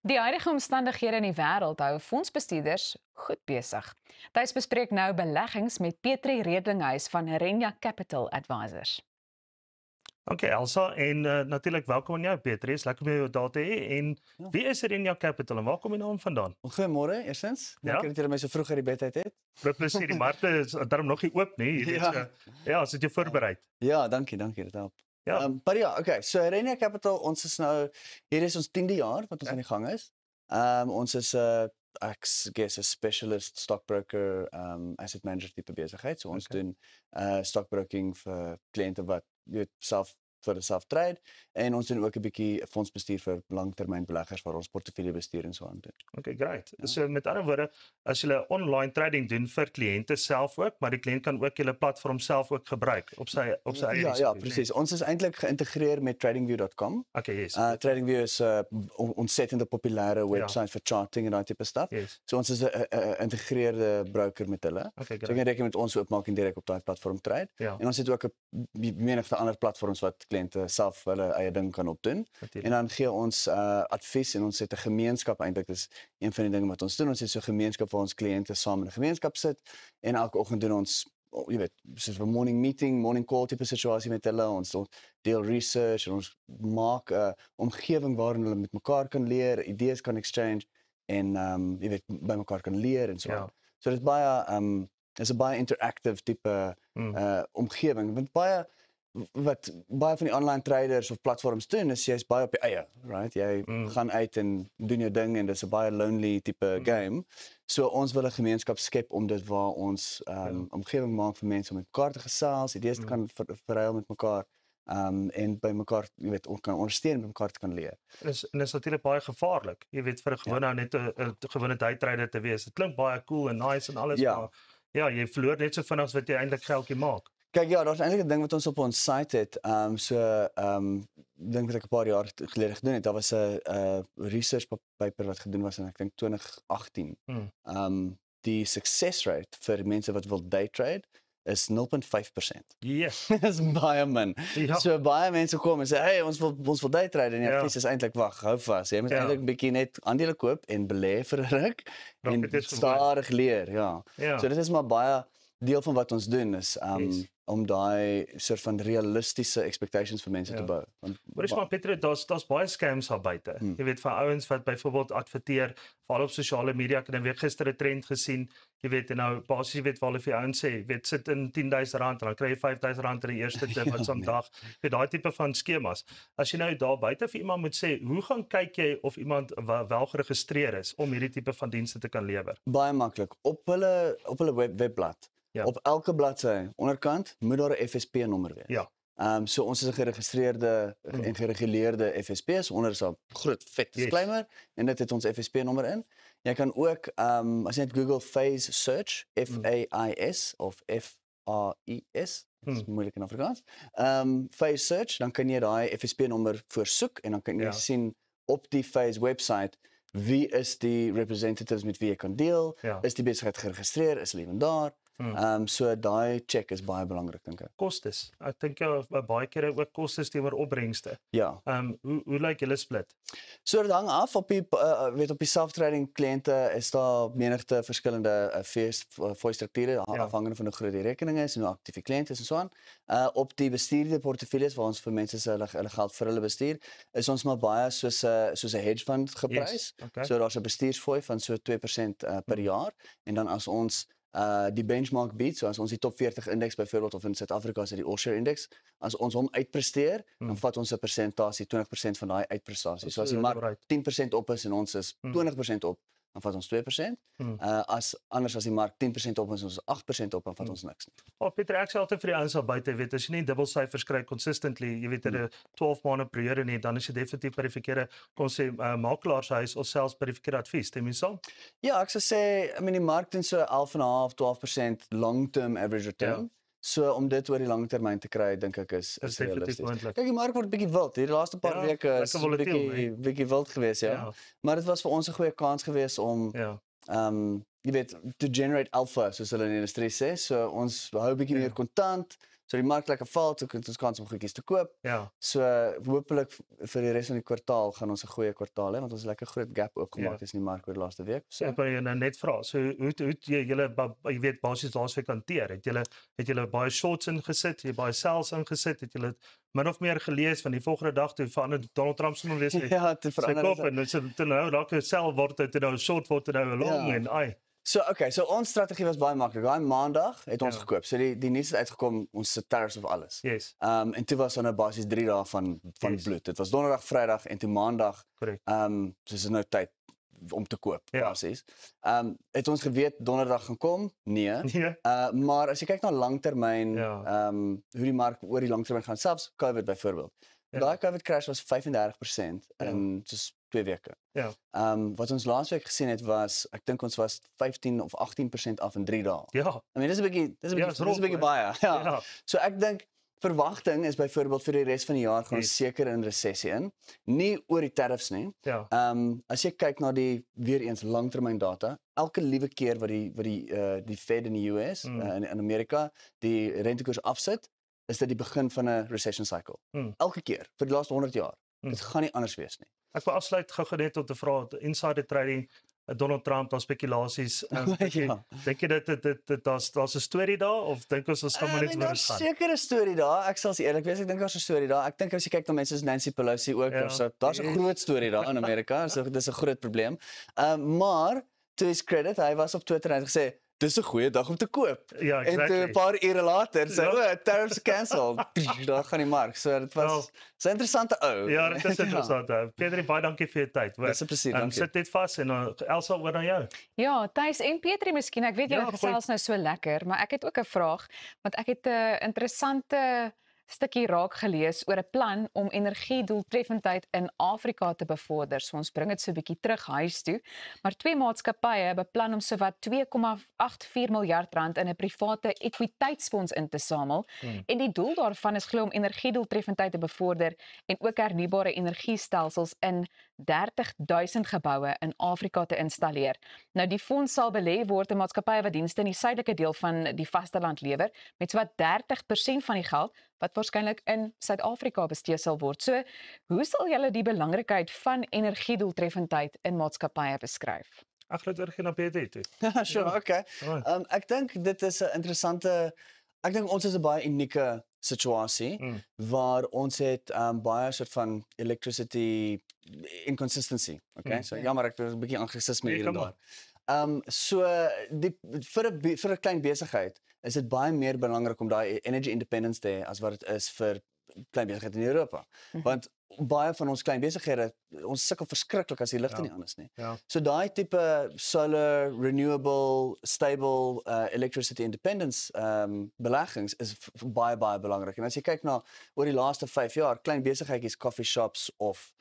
Die huidige omstandighede in die wêreld hou fondsbestuurders goed besig. Thys bespreek nou beleggings met Petri Redinghuis van Renia Capital Advisors. Dankie Elsa en natuurlik welkom aan jou Petri. Is lekker om jou daar te hê. En wie is Renia Capital en waar kom die naam vandaan? Goeiemôre, eerstens. Ja? Dankie dat julle my so vroeg uit die bed uit het. Met plesier, die markte is daarom nog nie oop nie. Jy weet, ja, as jy voorberei. Ja, dankie, dit help. Ja. Maar ja, okay, so Renia Capital, ons is nou hier is ons 10de jaar wat ons aan die gang is. Ons is ek guess 'n specialist stockbroker, asset manager tipe besigheid. So ons doen stockbroking vir kliënte wat weet self trade en ons doen ook 'n bietjie fondsbestuur vir langtermynbeleggers waar ons portefeuljebestuur en so aan doen. Okay, great. So met ander woorde, as jy online trading doen vir kliënte self ook, maar die kliënt kan ook julle platform self ook gebruik op sy eie Ja, presies. Ons is eintlik geïntegreer met tradingview.com. Okay, yes. Tradingview is 'n ontsettende populêre webwerf vir charting en daai tipe stuff. Yes. So ons is 'n geïntegreerde broker met hulle. Okay, so jy kan direk met ons oopmaak en direk op daai platform trade. Ja. En ons het ook 'n menigte ander platforms wat kliënte self hulle eie ding kan opdoen. En dan gee ons advies en ons het 'n gemeenskap eintlik. Dis een van die dinge wat ons doen. Ons het so 'n gemeenskap waar ons kliënte saam in 'n gemeenskap sit en elke oggend doen ons jy weet, soos 'n morning meeting, morning call tipe situasie met hulle. Ons deel research en ons maak 'n omgewing waarin hulle met mekaar kan leer, idees kan exchange en jy weet by mekaar kan leer en so. Ja. So dit is baie is 'n baie interactive tipe omgewing. Want baie van die online traders of platforms doen is jy's baie op die eie, right? Jy gaan uit en doen jou ding en dis 'n baie lonely tipe game. So ons wil 'n gemeenskap skep om dit waar ons omgewing maak vir mense om met mekaar te gesels, idees te kan verruil met mekaar. En by mekaar, jy weet, kan ondersteun met mekaar te kan leer. En is natuurlik baie gevaarlik. Jy weet vir 'n gewone net 'n gewone day trader te wees. Dit klink baie cool en nice en alles, maar ja, jy verloor net so vinnig as wat jy eintlik geldjie maak. Kyk ja, daar's eintlik 'n ding wat ons op ons site het. Dink wat ek 'n paar jaar gelede gedoen het. Daar was 'n research paper wat gedoen was in ek dink 2018. Die success rate vir mense wat wil day trade is 0.5%. Yes. Dis baie min. Ja. So baie mense kom en sê, "Hey, ons wil day trade." En die advies is eintlik wag, hou vas. Jy moet eintlik 'n bietjie net aandele koop en belê vir 'n ruk en stadig leer, ja. So dit is maar baie deel van wat ons doen is om daai soort van realistiese expectations vir mense te bou. Maar dis maar Petri, daar's baie scams daar buite. Jy weet van ouens wat byvoorbeeld adverteer veral op sosiale media. Ek het weer gister 'n trend gesien. Jy weet en nou basies jy weet waar hulle vir jou ouens sê, weet sit in R10,000 en dan kry jy R5,000 in die eerste tip wat soms dag. Vir daai tipe van skemas. As jy nou daar buite vir iemand moet sê, hoe gaan kyk jy of iemand wel geregistreer is om hierdie tipe van dienste te kan lewer? Baie maklik. Op hulle webblad. Op elke bladsy onderkant moet daar 'n FSP-nommer wees. Ja. So ons is 'n geregistreerde en gereguleerde FSP, so onder is 'n groot vet disclaimer en dit het ons FSP-nommer in. Jy kan ook as jy net Google Phase Search, FAIS of FAIS, dis moeilik in Afrikaans. Phase Search, dan kan jy daai FSP-nommer voorsoek en dan kan jy sien op die Phase website wie is die representatives met wie jy kan deel, is die besigheid geregistreer, is hulle daar. So daai check is baie belangrik dink ek. Kostes. Ek dink baie kere ook kostes teenoor opbrengste. Ja. Hoe lyk julle split? So dit hang af op die op die self-trading kliënte is daar menigte verskillende fee strukture afhangende van hoe groot die rekening is en hoe aktief die kliënt is en so aan. Op die bestuurde portefeuilles waar ons vir mense hulle geld vir hulle bestuur, is ons maar baie soos 'n hedge fund geprys. So daar's 'n bestuursfooi van so 2% per jaar en dan as ons die benchmark beat, so as ons die top 40 indeks byvoorbeeld of in Suid-Afrika is dit die All-Share Index, as ons hom uitpresteer, dan vat ons 'n persentasie 20% van daai uitprestasie. So as die mark 10% op is en ons is 20% op, dan vat ons 2%. Anders as die mark 10% op is en ons is 8% op, dan vat ons niks nie. Pieter, ek sê altyd vir die ouens daar buite, weet as jy nie dubbelsyfers kry consistently, jy weet in 'n 12 maande periode nie, dan is jy definitief by die verkeerde kon sê makelaarshuis of selfs by die verkeerde advies, stem jy saam? Ja, ek sou sê, die mark doen so 11.5, 12% long-term average return. So om dit oor die lang termyn te kry, dink ek is realisties. Kyk, die mark word bietjie wild. Hierdie laaste paar weke is bietjie wild geweest, Maar dit was vir ons 'n goeie kans geweest om jy weet, to generate alpha, soos hulle in die industrie sê. So ons hou bietjie meer kontant. So die mark lekker val, toe het ons kans om goedjies te koop. Ja. So hopelik vir die res van die kwartaal gaan ons 'n goeie kwartaal hê want ons het lekker groot gap oopgemaak tussen die mark oor die laaste week. So Ek wil jou nou net vra, so hoe julle jy weet basies laasweek hanteer? Het julle baie shorts ingesit, jy baie sells ingesit, het julle min of meer gelees van die volgende dag toe verander Donald Trump se weer ja, te verander. Sy kop en toe nou raak 'n sell word dit nou 'n short word dit nou 'n long en ai. So okay, so ons strategie was baie maklik. Daai maandag het ons gekoop. So die nuus het uitgekom ons se tariffs of alles. Yes. En toe was nou basies 3 dae van bloed. Dit was donderdag, Vrydag en toe maandag. Soos nou tyd om te koop basies. Het ons geweet donderdag gaan kom? Nee. Maar as jy kyk na langtermyn hoe die mark oor die langtermyn gaan, selfs COVID byvoorbeeld. Daai COVID crash was 35% in soos 2 weke. Ja. Wat ons laasweek gesien het was, ek dink ons was 15 of 18% af in 3 dae. Ja. I mean, dis 'n bietjie baie. Ja. So ek dink verwagting is byvoorbeeld vir die res van die jaar gaan ons seker in resessie in. Nie oor die tariffs nie. Ja. As jy kyk na die weer eens langtermyn data, elke liewe keer wat die Fed in die US in Amerika die rentekoers afsit, is dit die begin van 'n recession cycle. Elke keer vir die laaste 100 jaar. Dit gaan nie anders wees nie. Ek wil afsluit gou net om te vra insider trading Donald Trump daar spekulasies. Dink jy dit daar's 'n storie daar of dink ons gaan maar net weer gaan? Seker 'n storie daar. Ek sal eerlik wees, ek dink daar's 'n storie daar. Ek dink as jy kyk na mense soos Nancy Pelosi ook daar's 'n groot storie daar in Amerika. So dis 'n groot probleem. Maar to his credit, hy was op Twitter en hy het gesê dis 'n goeie dag om te koop. Ja, exactly. En toe 'n paar ure later sê tariffs cancelled. Daar gaan die mark. So dit was 'n interessante ou. Ja, dit is interessant. Petri, baie dankie vir jou tyd. Dis 'n plesier, dankie. Sit net vas en Elsa oor na jou. Ja, Thys en Petri miskien. Ek weet julle gesels nou so lekker, maar ek het ook 'n vraag want ek het 'n interessante stukkie raak gelees oor 'n plan om energiedoeltreffendheid in Afrika te bevorder. So ons bring dit so 'n bietjie terug huis toe. Maar 2 maatskappye beplan om sowat 2,84 miljard rand in 'n private ekwiteitsfonds in te samel. En die doel daarvan is glo om energiedoeltreffendheid te bevorder en ook hernubare energiestelsels in 30,000 geboue in Afrika te installeer. Nou die fonds sal belê word in maatskappye wat dienste in die suidelike deel van die vasteland lewer met sowat 30% van die geld wat waarskynlik in Suid-Afrika bestee sal word. So, hoe sal julle die belangrikheid van energiedoeltreffendheid in maatskappye beskryf? Ek glo oor na Petri toe. Ja, sure, okay. Ek dink dit is 'n interessante ek dink ons is 'n baie unieke situasie waar ons het baie soort van electricity inconsistency, okay? So jammer ek het 'n bietjie anglicisme hier en daar. So vir 'n klein besigheid is dit baie meer belangrik om daai energy independence te hê as wat dit is vir klein besigheid in Europa. Want baie van ons klein besighede, ons sukkel verskriklik as die ligte nie anders nie. So daai tipe solar, renewable, stable electricity independence beleggings is baie belangrik. En as jy kyk na oor die laaste 5 jaar, klein besigheidjies, coffee shops of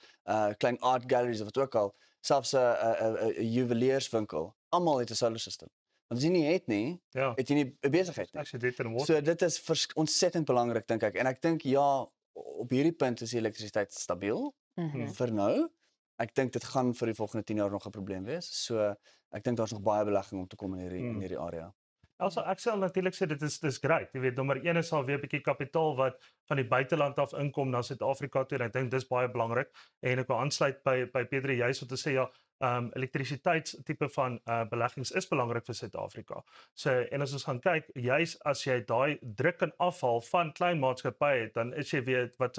klein art galleries of wat ook al, selfs 'n juwelierswinkel, almal het 'n solar system. Want as jy nie het nie, het jy nie 'n besigheid nie. So dit is ontsettend belangrik dink ek. En ek dink ja, op hierdie punt is die elektrisiteit stabiel vir nou. Ek dink dit gaan vir die volgende 10 jaar nog 'n probleem wees. So ek dink daar's nog baie belegging om te kom in hierdie area. Also ek sal natuurlik sê dis great. Jy weet nommer 1 is al weer 'n bietjie kapitaal wat van die buiteland af inkom na Suid-Afrika toe. En ek dink dis baie belangrik. En ek wil aansluit by Petri juist om te sê ja, elektrisiteitstipe van beleggings is belangrik vir Suid-Afrika. So en as ons gaan kyk, juis as jy daai druk kan afhaal van klein maatskappye, dan is jy weer wat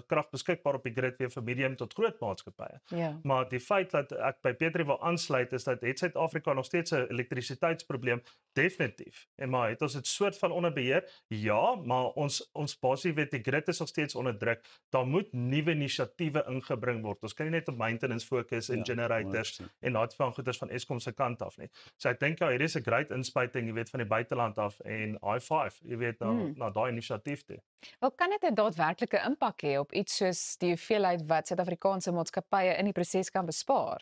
krag beskikbaar op die grid weer vir medium tot groot maatskappye. Maar die feit dat ek by Petri wil aansluit is dat het Suid-Afrika nog steeds 'n elektrisiteitsprobleem definitief. En maar het ons dit soort van onder beheer? Ja, maar ons basies weet die grid is nog steeds onder druk. Daar moet nuwe inisiatiewe ingebring word. Ons kan nie net op maintenance fokus en generators en daai van goeders van Eskom se kant af nie. So ek dink ja, hier is 'n great inspuiting, jy weet, van die buiteland af en I5, jy weet, na daai inisiatief toe. Wel kan dit 'n daadwerklike impak hê op iets soos die hoeveelheid wat Suid-Afrikaanse maatskappye in die proses kan bespaar?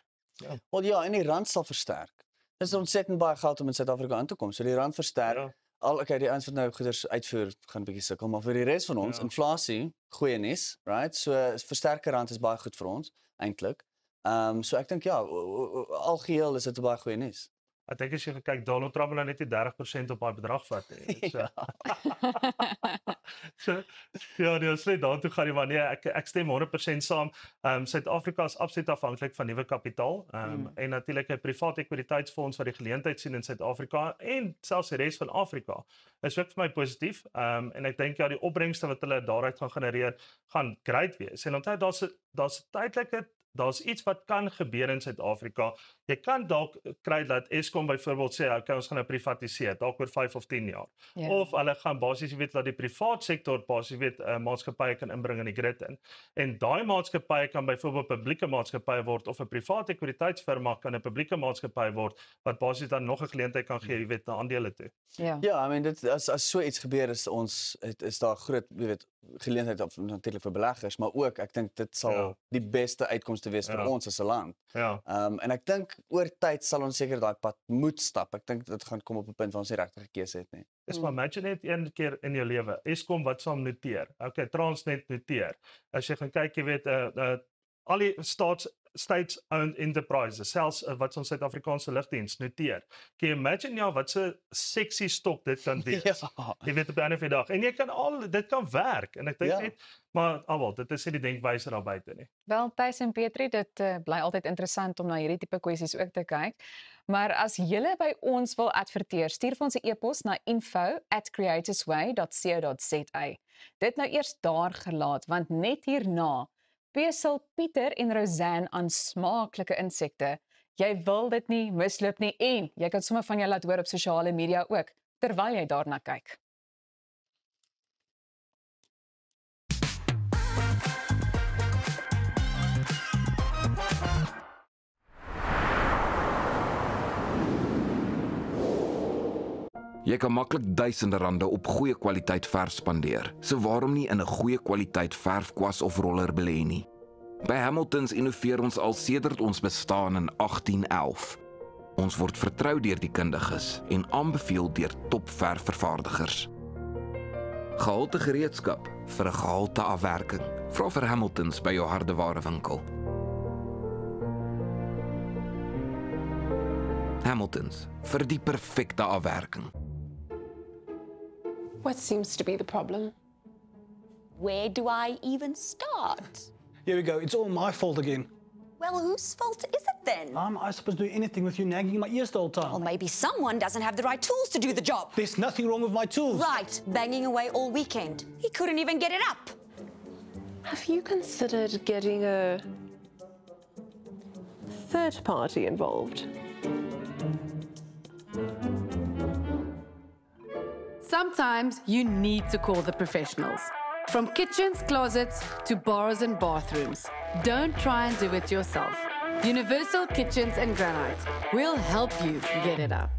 Wel ja, en die rand sal versterk. Dit is ontsettend baie geld om in Suid-Afrika in te kom. So die rand versterk. Okay, die ouens wat nou goeders uitvoer gaan 'n bietjie sukkel, maar vir die res van ons, inflasie, goeie nuus, right? So versterker rand is baie goed vir ons eintlik. So ek dink ja, algeheel is dit baie goeie nuus. Ek dink as jy kyk Donald Trump wil nou net nie 30% op daai bedrag vat nie. Ja, nee, ons net daartoe gaan nie, maar nee, ek stem 100% saam. Suid-Afrika is absoluut afhanklik van nuwe kapitaal. En natuurlik 'n privaat ekwiteitsfonds wat die geleentheid sien in Suid-Afrika en selfs die res van Afrika. Is ook vir my positief. En ek dink ja, die opbrengste wat hulle daaruit gaan genereer, gaan great wees. En onthou daar's tydelike daar's iets wat kan gebeur in Suid-Afrika. Jy kan dalk kry dat Eskom byvoorbeeld sê, okay, ons gaan nou privatiseer, dalk oor 5 of 10 jaar. Ja. Of hulle gaan basies weet dat die privaat sektor basies weet maatskappye kan inbring in die grid in. En daai maatskappye kan byvoorbeeld publieke maatskappye word of 'n private ekwiteitsfirma kan 'n publieke maatskappy word wat basies dan nog 'n geleentheid kan gee, jy weet, na aandele toe. Ja, I mean dit as so iets gebeur is daar groot, jy weet, geleentheid of natuurlik vir beleggers, maar ook ek dink dit sal die beste uitkomste wees vir ons as 'n land. Ja. En ek dink oor tyd sal ons seker daai pad moet stap. Ek dink dit gaan kom op 'n punt waar ons nie regtig 'n keuse het nie. Dis maar imagine net een keer in jou lewe. Eskom wat saam noteer. Okay, Transnet noteer. As jy gaan kyk, jy weet al die state-owned enterprises, selfs wat ons Suid-Afrikaanse lugdiens noteer. Kan jy imagine wat so sexy stok dit kan wees? Jy weet op 'n ander dag. En jy kan dit kan werk. En ek dink net, maar alwel, dit is nie die denkwyse daar buite nie. Wel, Thys en Petrie, dit bly altyd interessant om na hierdie tipe kwessies ook te kyk. Maar as julle by ons wil adverteer, stuur vir ons 'n e-pos na info@creatorsway.co.za. Dit nou eers daar gelaat, want net hierna besel Pieter en Roseanne aan smaaklike insekte. Jy wil dit nie misloop nie en jy kan sommer van jou laat hoor op sosiale media ook, terwyl jy daarna kyk. Jy kan maklik duisende rande op goeie kwaliteit verf spandeer. So waarom nie in 'n goeie kwaliteit verfkwas of roller belê nie? By Hamiltons innoveer ons al sedert ons bestaan in 1811. Ons word vertrou deur die kundiges en aanbeveel deur topverfvervaardigers. Gehalte gereedskap vir 'n gehalte afwerking. Vra vir Hamiltons by jou hardewarewinkel. Hamiltons vir die perfekte afwerking. What seems to be the problem? Where do I even start? Here we go. It's all my fault again. Well, whose fault is it then? Am I supposed to do anything with you nagging in my ears the whole time? Or maybe someone doesn't have the right tools to do the job. There's nothing wrong with my tools. Right, banging away all weekend. He couldn't even get it up. Have you considered getting a third party involved? Sometimes you need to call the professionals. From kitchens, closets to bars and bathrooms. Don't try and do it yourself. Universal Kitchens and Granite will help you get it up.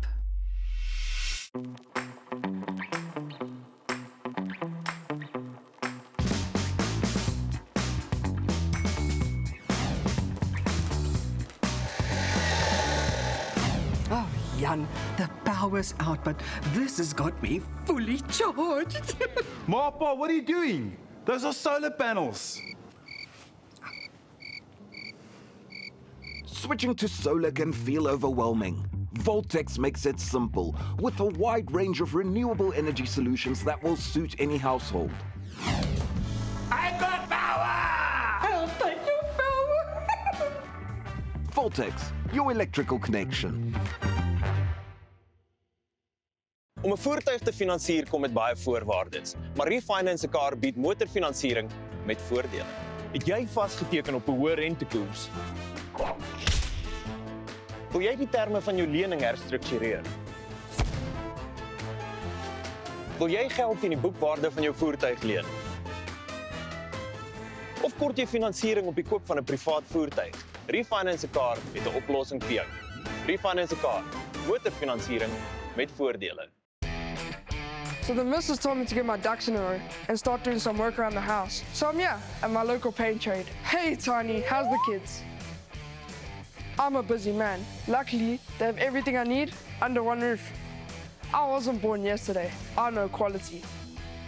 Oh, Jan, the power's out, but this has got me fully charged. Papa, what are you doing? Those are solar panels. Switching to solar can feel overwhelming. Voltex makes it simple, with a wide range of renewable energy solutions that will suit any household. I got power! I'll take your power! Voltex, your electrical connection. Om 'n voertuig te finansier kom met baie voorwaardes, maar Refinance 'n Car bied motorfinansiering met voordele. Het jy vasgeteken op 'n hoë rentekoers? Wil jy die terme van jou lening herstruktureer? Wil jy geld teen die boekwaarde van jou voertuig leen? Of kort jy finansiering op die koop van 'n privaat voertuig? Refinance 'n Car het 'n oplossing vir jou. Refinance 'n Car, motorfinansiering met voordele. So the missus told me to get my ducks in a row and start doing some work around the house. So I'm here at my local paint trade. Hey Tiny, how's the kids? I'm a busy man. Luckily, they have everything I need under one roof. I wasn't born yesterday. I know quality.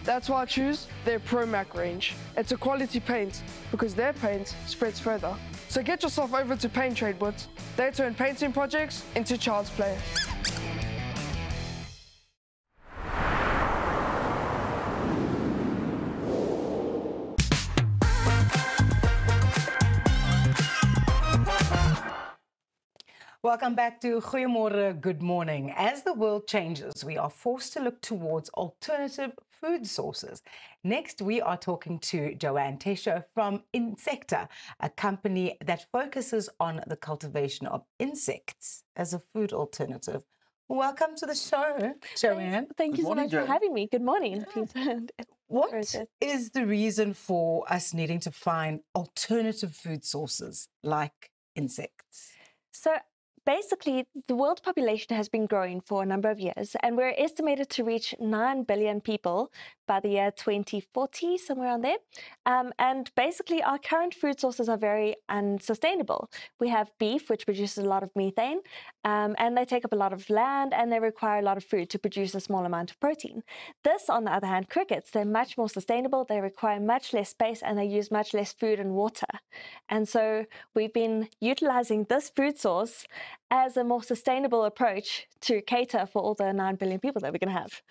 That's why I choose their ProMac range. It's a quality paint because their paint spreads further. So get yourself over to Paint Trade Woods. They turn painting projects into child's play. Welcome back to Goeiemorgen, Good Morning. As the world changes, we are forced to look towards alternative food sources. Next, we are talking to Joanne Tesho from Insecta, a company that focuses on the cultivation of insects as a food alternative. Welcome to the show, Joanne. Thank you so much for having me. Good morning. What is the reason for us needing to find alternative food sources like insects? So basically, the world population has been growing for a number of years, and we're estimated to reach 9 billion people by the year 2040, somewhere around there. And basically, our current food sources are very unsustainable. We have beef, which produces a lot of methane, and they take up a lot of land, and they require a lot of food to produce a small amount of protein. This, on the other hand, crickets, they're much more sustainable, they require much less space, and they use much less food and water. And so we've been utilizing this food source as a more sustainable approach to cater for all the 9 billion people that we're going to have.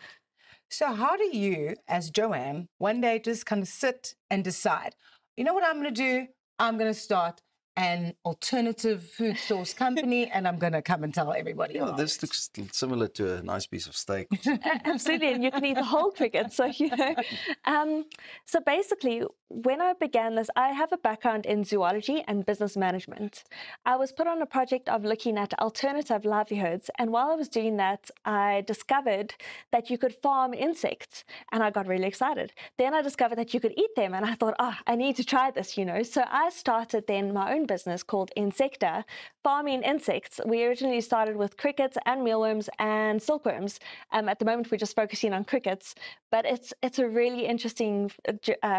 So how do you, as Joanne, one day just kind of sit and decide, you know what I'm going to do? I'm going to start an alternative food source company, and I'm going to come and tell everybody. Yeah, this looks similar to a nice piece of steak. Absolutely, and you can eat the whole cricket. So so basically, when I began this, I have a background in zoology and business management. I was put on a project of looking at alternative livelihoods, and while I was doing that, I discovered that you could farm insects, and I got really excited. Then I discovered that you could eat them, and I thought, I need to try this, So I started then my own business called Insecta, farming insects. We originally started with crickets and mealworms and silkworms. At the moment, we're just focusing on crickets, but it's a really interesting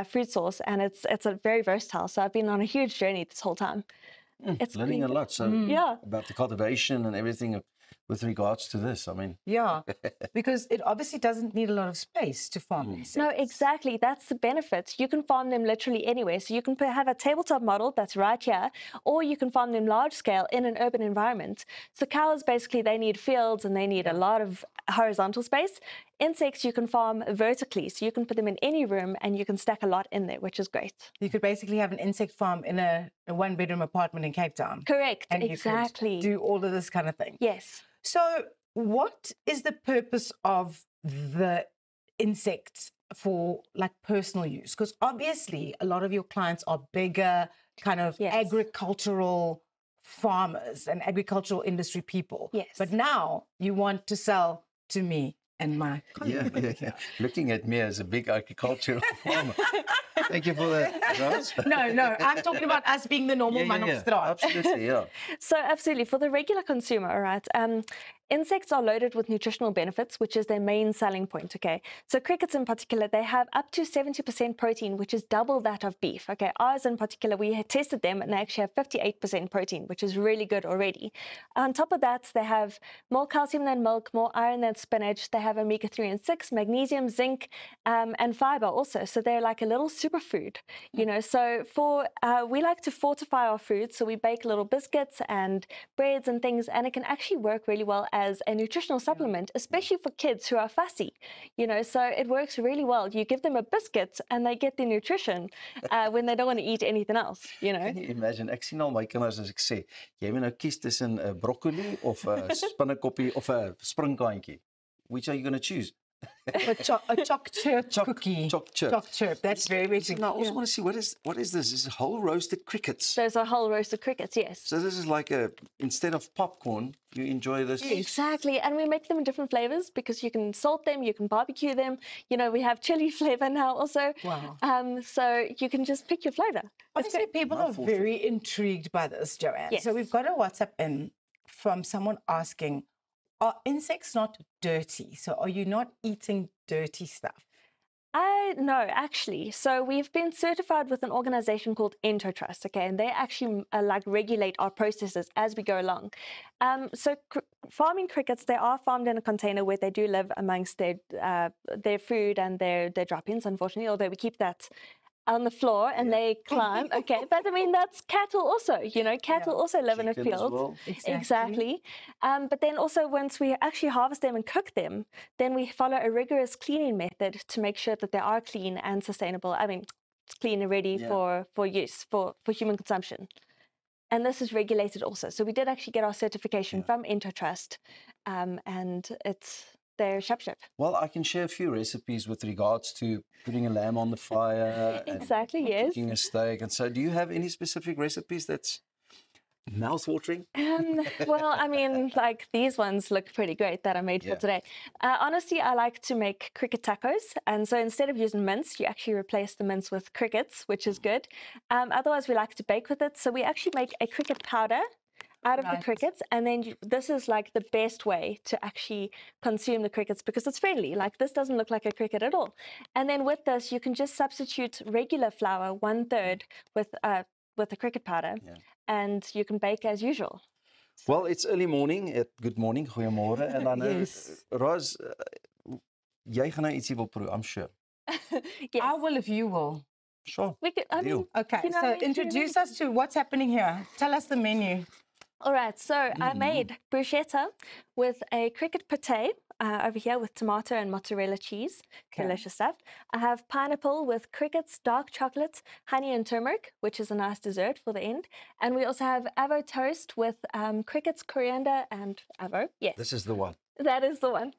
food source, and it's a very versatile. So I've been on a huge journey this whole time. It's learning a lot. So yeah, about the cultivation and everything with regards to this. I mean, yeah, because it obviously doesn't need a lot of space to farm insects. No, exactly. That's the benefit. You can farm them literally anywhere. So you can have a tabletop model that's right here, or you can farm them large scale in an urban environment. So cows, basically, they need fields and they need a lot of horizontal space. Insects you can farm vertically, so you can put them in any room and you can stack a lot in there, which is great. You could basically have an insect farm in a one-bedroom apartment in Cape Town. Correct, and exactly. You could do all of this kind of thing. Yes. So what is the purpose of the insects for like personal use? Because obviously a lot of your clients are bigger kind of agricultural farmers and agricultural industry people. Yes. But now you want to sell to me and my yeah. Looking at me as a big agricultural farmer. Thank you for that, Ross. No, I'm talking about us being the normal man of straat. Absolutely, yeah. So absolutely, for the regular consumer, all right, insects are loaded with nutritional benefits, which is their main selling point, okay? So crickets in particular, they have up to 70% protein, which is double that of beef, okay? Ours in particular, we had tested them and they actually have 58% protein, which is really good already. On top of that, they have more calcium than milk, more iron than spinach. They have omega-3 and 6, magnesium, zinc, and fiber also. So they're like a little superfood, So we like to fortify our food. So we bake little biscuits and breads and things, and it can actually work really well as a nutritional supplement, especially for kids who are fussy, so it works really well. You give them a biscuit and they get the nutrition when they don't want to eat anything else, Can you imagine? Ek sien al my kinders as ek sê, jy moet nou kies tussen 'n broccoli of 'n spinnekoppie of 'n springkaantjie. Which are you going to choose? A choc chirp cookie. Choc chirp. Choc chirp. That's very basic. Now, I also want to see what is this? This is whole roasted crickets. Those are whole roasted crickets, yes. So this is like instead of popcorn, you enjoy this. Exactly, and we make them in different flavors because you can salt them, you can barbecue them. We have chili flavor now also. Wow. So you can just pick your flavor. Obviously, people are very intrigued by this, Joanne. Yes. So we've got a WhatsApp in from someone asking, are insects not dirty? So are you not eating dirty stuff? No, actually. So we've been certified with an organization called Entotrust, okay, and they actually regulate our processes as we go along. So farming crickets, they are farmed in a container where they do live amongst their food and their droppings, unfortunately, although we keep that on the floor and they climb, okay, but I mean that's cattle also, cattle also live in a field. Well. Exactly. But then also once we actually harvest them and cook them, then we follow a rigorous cleaning method to make sure that they are clean and sustainable. I mean, clean and ready for use, for human consumption. and this is regulated also. So we did actually get our certification from Entertrust, and they're ship. Well, I can share a few recipes with regards to putting a lamb on the fire. Exactly, and yes. cooking a steak. And so, do you have any specific recipes that's mouth-watering? Well, I mean, like these ones look pretty great that I made for today. Honestly, I like to make cricket tacos. And so instead of using mince, you actually replace the mince with crickets, which is good. Otherwise, we like to bake with it. So we actually make a cricket powder out of the crickets, and then this is like the best way to actually consume the crickets because it's friendly. Like this doesn't look like a cricket at all. And then with this, you can just substitute regular flour 1/3 with the cricket powder, and you can bake as usual. Well, it's early morning. Good morning, goeiemôre. En dan Roz, jy gaan nou ietsie wil proe, I'm sure. Yes. I will if you will. Sure. I mean, okay, you know, so introduce us to what's happening here. Tell us the menu. All right, so I made bruschetta with a cricket pate over here with tomato and mozzarella cheese. Delicious stuff. I have pineapple with crickets, dark chocolate, honey and turmeric, which is a nice dessert for the end. And we also have avo toast with crickets, coriander, and avo. Yes. This is the one. That is the one.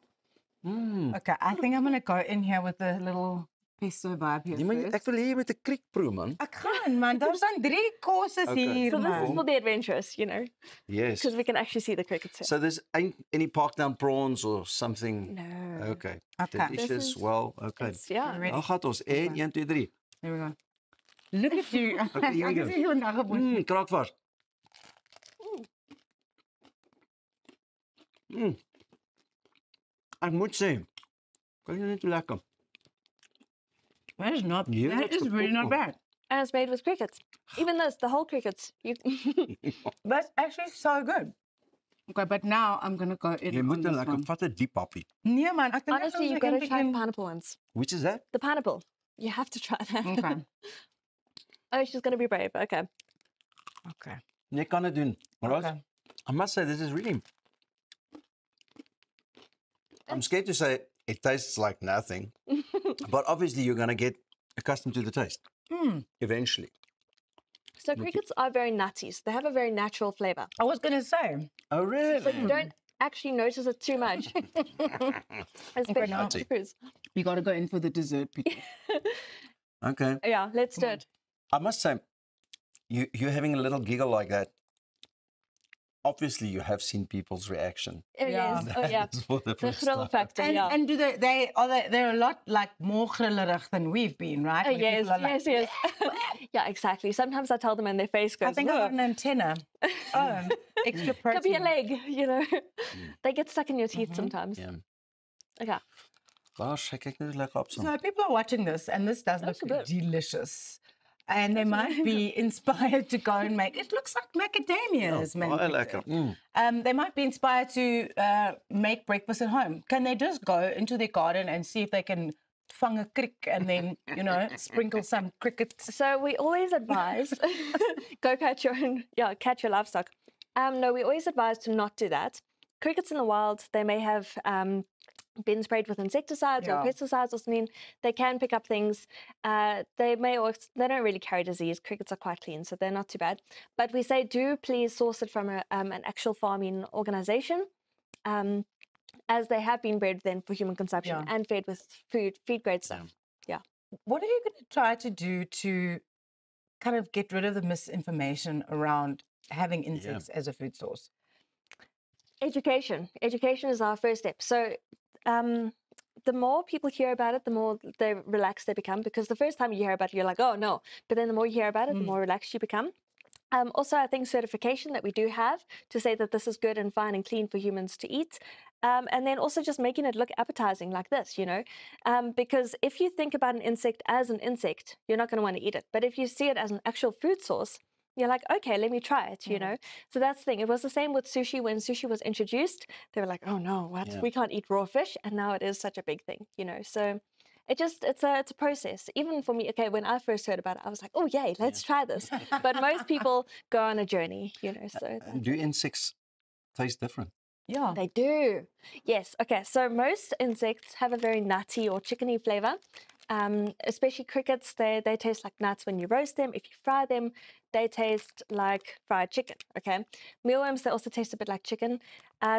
Okay, I think I'm going to go in here with the little pesto vibe here first. Ek wil hê jy moet 'n kriek proe, man. Ek gaan, man. Daar's dan 3 courses hier, So man. this is for the adventurous, you know, Yes. because we can actually see the crickets here. So there's ain't any Parktown prawns or something? No. Okay. Okay. Delicious. This is- Well, okay. Yeah. Nou gaan ons. 1, 2, 3. Here we go. Look at you. Okay, here we go. Ek sien jou nageboot. Kraakvars. Ek moet sê, kan jy net lekker. That is not. Yeah, that that's is really not bad. And it's made with crickets. Even this, the whole crickets. You That's actually so good. Okay, but now I'm gonna go in. Jy moet on nou this lekker one. vat 'n diep happie. Nee man, ek dink Honestly, you've got to try the pineapple ones. Which is that? The pineapple. You have to try that. Okay. Oh, she's going to be brave. Okay. Okay. Jy kan dit doen. Maar Okay. I must say this is really I'm scared to say it tastes like nothing. But obviously you're going to get accustomed to the taste eventually. So crickets are very nutty. So they have a very natural flavor. I was going to say. Oh really? So you don't actually notice it too much. Especially now- on the cruise. You got to go in for the dessert, people. Okay. Yeah, let's do it. I must say you're having a little giggle like that. Obviously you have seen people's reaction. Oh, yes. Oh, yeah. That's for the The first thrill time. factor, And, yeah. and do they're a lot like more grillerig than we've been, right? Oh, Where yes, people are like, yes, yes. Yeah, exactly. Sometimes I tell them and their face goes, I think I got "Ugh." an antenna. Oh, extra protein. Could be a leg, you know. They get stuck in your teeth sometimes. Yeah. Okay. Gosh, kyk net lekker op So people are watching this, and this does look good. delicious. And they might be inspired to go and make. It looks like macadamias, man. Baie lekker. They might be inspired to make breakfast at home. Can they just go into their garden and see if they can vang a crick and then, you know, sprinkle some crickets? So we always advise go catch your own, catch your livestock. No, we always advise to not do that. Crickets in the wild, they may have been sprayed with insecticides or pesticides or something. They can pick up things. They don't really carry disease. Crickets are quite clean, so they're not too bad. But we say do please source it from an actual farming organization, as they have been bred then for human consumption and fed with feed grade stuff. Yeah. What are you going to try to do to kind of get rid of the misinformation around having insects as a food source? Education. Education is our first step. So the more people hear about it, the more relaxed they become, because the first time you hear about it, you're like, oh no. But then the more you hear about it, the more relaxed you become. Also, I think certification that we do have to say that this is good and fine and clean for humans to eat. And then also just making it look appetizing like this, you know, because if you think about an insect as an insect, you're not going to want to eat it. But if you see it as an actual food source, you're like, okay, let me try it, you know. So that's the thing. It was the same with sushi. When sushi was introduced, they were like, oh no, what? Yeah. We can't eat raw fish. And now it is such a big thing, you know. So it's a process. Even for me, okay, when I first heard about it, I was like, oh yay, let's try this. But most people go on a journey, you know. So Do insects taste different? Yeah. They do. Yes. Okay. So most insects have a very nutty or chickeny flavor. Especially crickets, they taste like nuts when you roast them. If you fry them, they taste like fried chicken. Okay. Mealworms, they also taste a bit like chicken.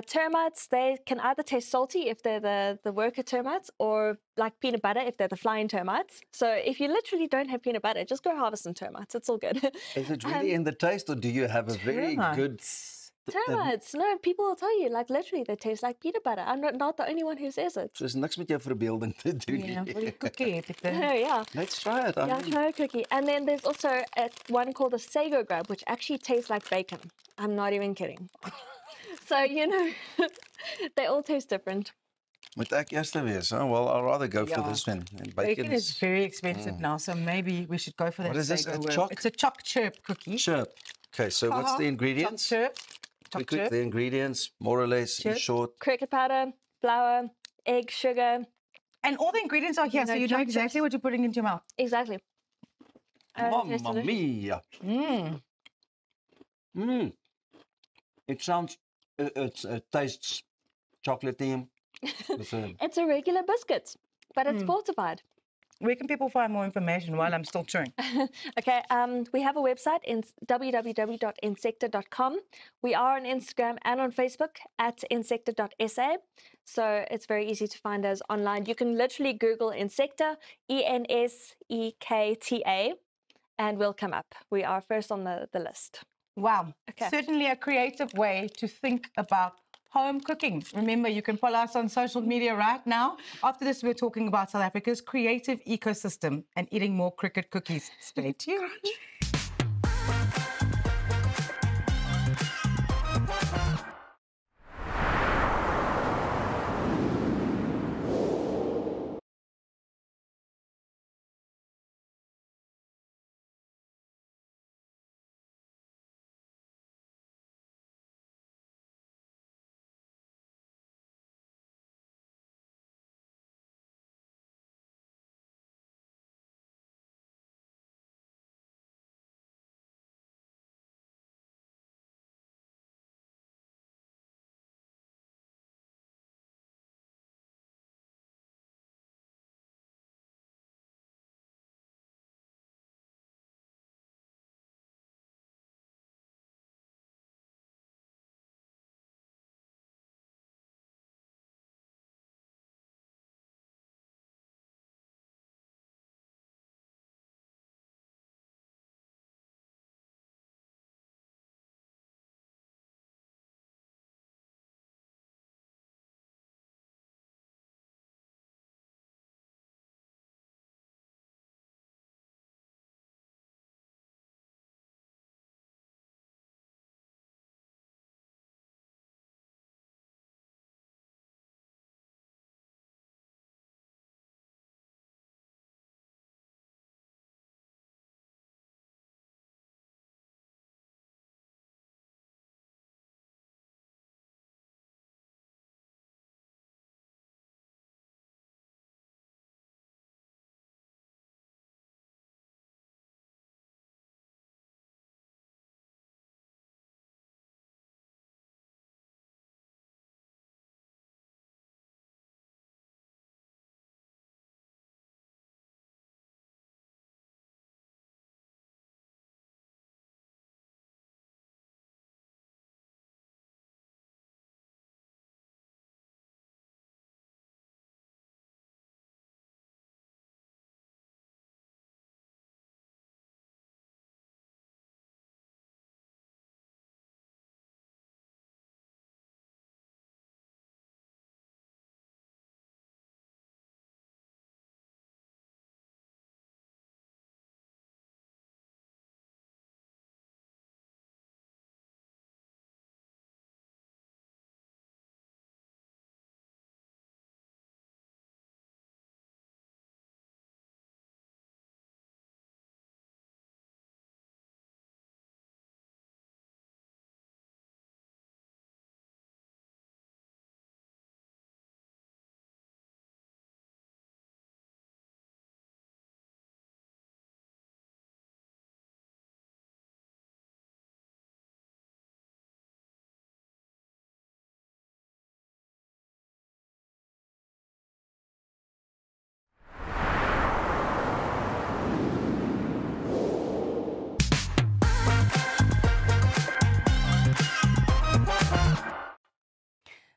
Termites, they can either taste salty if they're the worker termites, or like peanut butter if they're the flying termites. So if you literally don't have peanut butter, just go harvest some termites. It's all good. Is it really in the taste, or do you have a very good Termites. No, people will tell you, like literally, they taste like peanut butter. I'm not the only one who says it. So is niks met jou verbeelding te doen. Yeah, wil jy cookie hê, Pieter? No, yeah. Let's try it. I Yeah, mean, try a cookie. And then there's also one called the Sago Grub, which actually tastes like bacon. I'm not even kidding. So, you know, they all taste different. moet ek eers wees, huh? Well, I'd rather go for Yeah. this one. And Bacon is very expensive now, so maybe we should go for that. What is this, Sago a worm. choc? It's a choc chirp cookie. Chirp. Okay, so what's the ingredients? Choc chirp. We Choc cook chirp. the ingredients, more or less, in Chirp. short. Cricket powder, flour, egg, sugar. And all the ingredients are here, so you know choc exactly chips. what you're putting into your mouth. Exactly. Tastes Mamma delicious. mia. It sounds, it tastes chocolatey. It's a regular biscuit, but it's fortified. Where can people find more information while I'm still chewing? Okay, we have a website in www.insecta.com. We are on Instagram and on Facebook at insecta.sa. So it's very easy to find us online. You can literally Google Insecta, Ensekta, and we'll come up. We are first on the list. Wow. Okay. Certainly a creative way to think about home cooking. Remember, you can follow us on social media right now. After this, we're talking about South Africa's creative ecosystem and eating more cricket cookies. Stay tuned.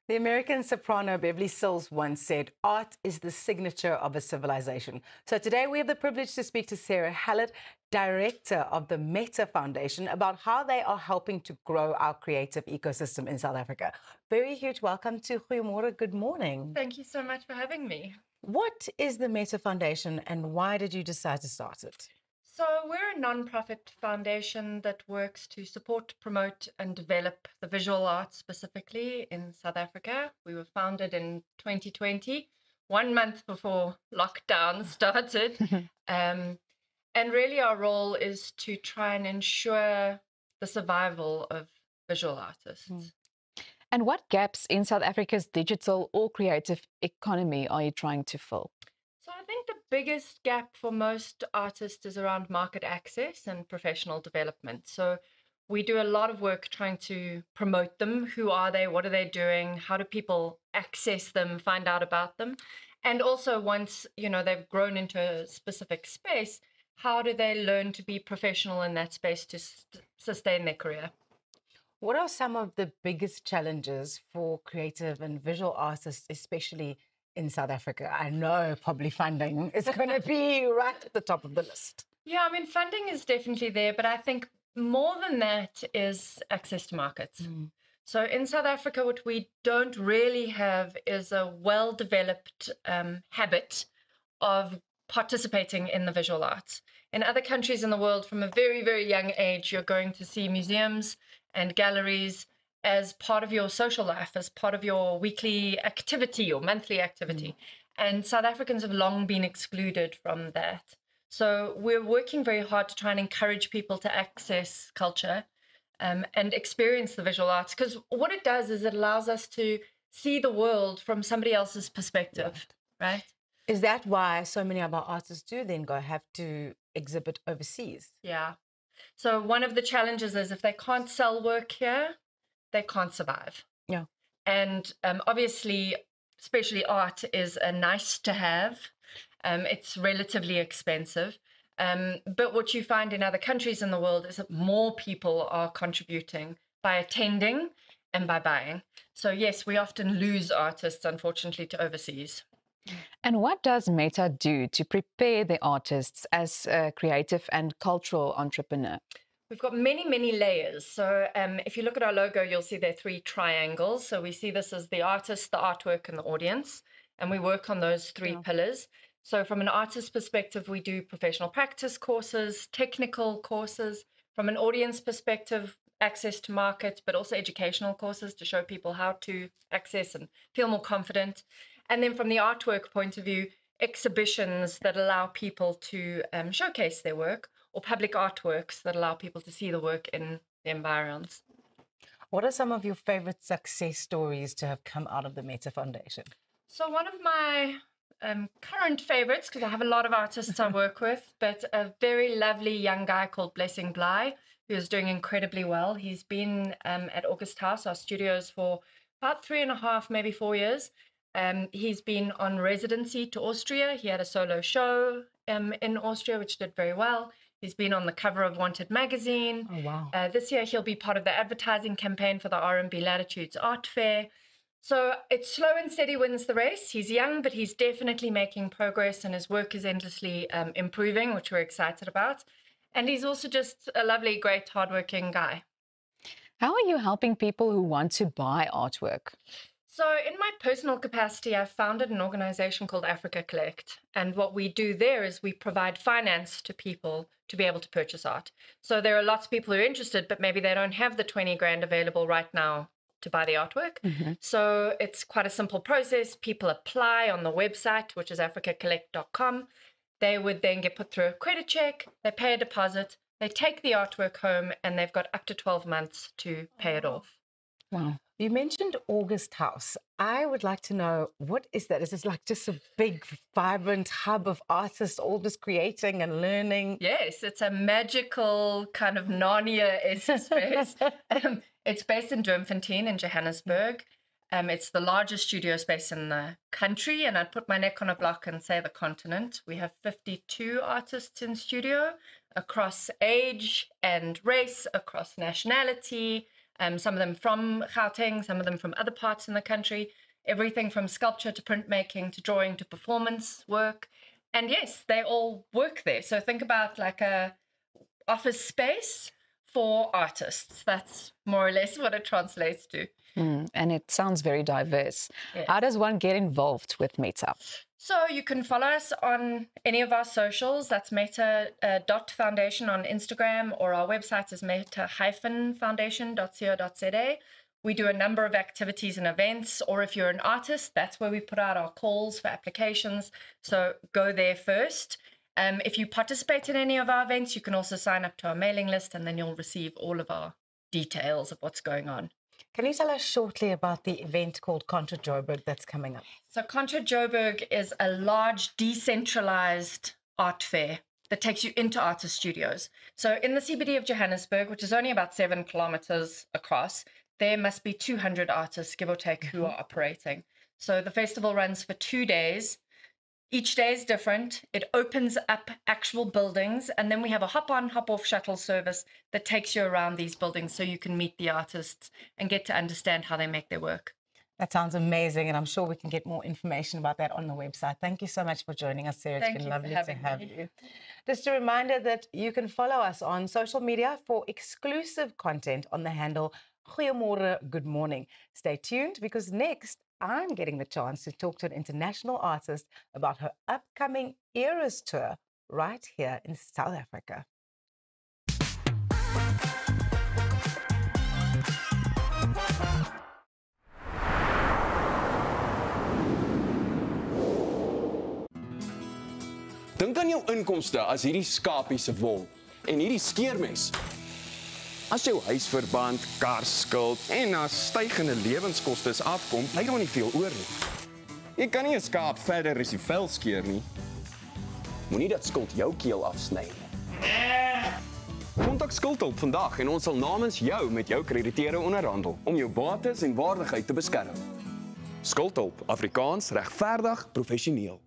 The American soprano Beverly Sills once said, "Art is the signature of a civilization." So today we have the privilege to speak to Sarah Hallett, director of the Meta Foundation, about how they are helping to grow our creative ecosystem in South Africa. Very huge welcome to Goeiemorgen. Good morning. Thank you so much for having me. What is the Meta Foundation and why did you decide to start it? So we're a non-profit foundation that works to support, promote and develop the visual arts specifically in South Africa. We were founded in 2020, 1 month before lockdown started. And really our role is to try and ensure the survival of visual artists. And what gaps in South Africa's digital or creative economy are you trying to fill? So I think the biggest gap for most artists is around market access and professional development. So we do a lot of work trying to promote them. Who are they? What are they doing? How do people access them, find out about them? And also once, they've grown into a specific space, how do they learn to be professional in that space to sustain their career? What are some of the biggest challenges for creative and visual artists, especially in South Africa? I know probably funding is going to be right at the top of the list. Yeah, I mean, funding is definitely there, but I think more than that is access to markets. So in South Africa, what we don't really have is a well-developed habit of participating in the visual arts. In other countries in the world, from a very, very young age, you're going to see museums and galleries as part of your social life, as part of your weekly activity or monthly activity. And South Africans have long been excluded from that. So we're working very hard to try and encourage people to access culture and experience the visual arts, because what it does is it allows us to see the world from somebody else's perspective, right? Is that why so many of our artists do then have to exhibit overseas? Yeah. So one of the challenges is if they can't sell work here, they can't survive. Yeah. And obviously, especially art is a nice to have. It's relatively expensive. But what you find in other countries in the world is that more people are contributing by attending and by buying. So yes, we often lose artists, unfortunately, to overseas. And what does Meta do to prepare the artists as a creative and cultural entrepreneur? We've got many, many layers. So if you look at our logo, you'll see there are 3 triangles. So we see this as the artist, the artwork, and the audience. And we work on those 3 pillars. So from an artist perspective, we do professional practice courses, technical courses. From an audience perspective, access to market, but also educational courses to show people how to access and feel more confident. And then from the artwork point of view, exhibitions that allow people to showcase their work, or public artworks that allow people to see the work in the environs. What are some of your favorite success stories to have come out of the Meta Foundation? So one of my current favorites, because I have a lot of artists I work with, but a very lovely young guy called Blessing Bly, who is doing incredibly well. He's been at August House, our studios, for about 3.5, maybe 4 years. He's been on residency to Austria. He had a solo show in Austria, which did very well. He's been on the cover of Wanted magazine. Oh, wow. This year, he'll be part of the advertising campaign for the R&B Latitudes Art Fair. So it's slow and steady wins the race. He's young, but he's definitely making progress, and his work is endlessly improving, which we're excited about. And he's also just a lovely, great, hardworking guy. How are you helping people who want to buy artwork? So in my personal capacity, I've founded an organization called Africa Collect. And what we do there is we provide finance to people to be able to purchase art. So there are lots of people who are interested, but maybe they don't have the 20 grand available right now to buy the artwork. So it's quite a simple process. People apply on the website, which is africacollect.com. They would then get put through a credit check. They pay a deposit. They take the artwork home, and they've got up to 12 months to pay it off. Wow. You mentioned August House. I would like to know, what is that? Is this like just a big, vibrant hub of artists all just creating and learning? Yes, it's a magical kind of Narnia-esque space. It's based in Doomfontein in Johannesburg. It's the largest studio space in the country, and I'd put my neck on a block and say the continent. We have 52 artists in studio across age and race, across nationality, Some of them from Gauteng, some of them from other parts in the country. Everything from sculpture to printmaking to drawing to performance work. And yes, they all work there. So think about like a office space for artists. That's more or less what it translates to. And it sounds very diverse. Yes. How does one get involved with Meta? So you can follow us on any of our socials. That's meta.foundation on Instagram, or our website is meta-foundation.co.za. We do a number of activities and events, or if you're an artist, that's where we put out our calls for applications. So go there first. If you participate in any of our events, you can also sign up to our mailing list, and then you'll receive all of our details of what's going on. Can you tell us shortly about the event called Contra Joburg that's coming up? So Contra Joburg is a large decentralized art fair that takes you into artist studios. So in the CBD of Johannesburg, which is only about 7 kilometers across, there must be 200 artists, give or take, who are operating. So the festival runs for 2 days. Each day is different. It opens up actual buildings, and then we have a hop-on, hop-off shuttle service that takes you around these buildings so you can meet the artists and get to understand how they make their work. That sounds amazing, and I'm sure we can get more information about that on the website. Thank you so much for joining us, Sarah. It's been lovely to have you. Just a reminder that you can follow us on social media for exclusive content on the handle Goeiemorgen, Good Morning. Stay tuned, because next I'm getting the chance to talk to an international artist about her upcoming Eras tour right here in South Africa. Dink aan jou inkomste as hierdie skapie se wol en hierdie skeermes. As jou huisverband, karskuld en na stygende lewenskoste afkom, bly daar nie veel oor nie. Jy kan nie 'n skaap verder as die vel skeer nie. Moenie dat skuld jou keel afsny nie. Kontak Skuldhulp vandag en ons sal namens jou met jou krediteure onderhandel om jou bates en waardigheid te beskerm. Skuldhulp, Afrikaans, regverdig, professioneel.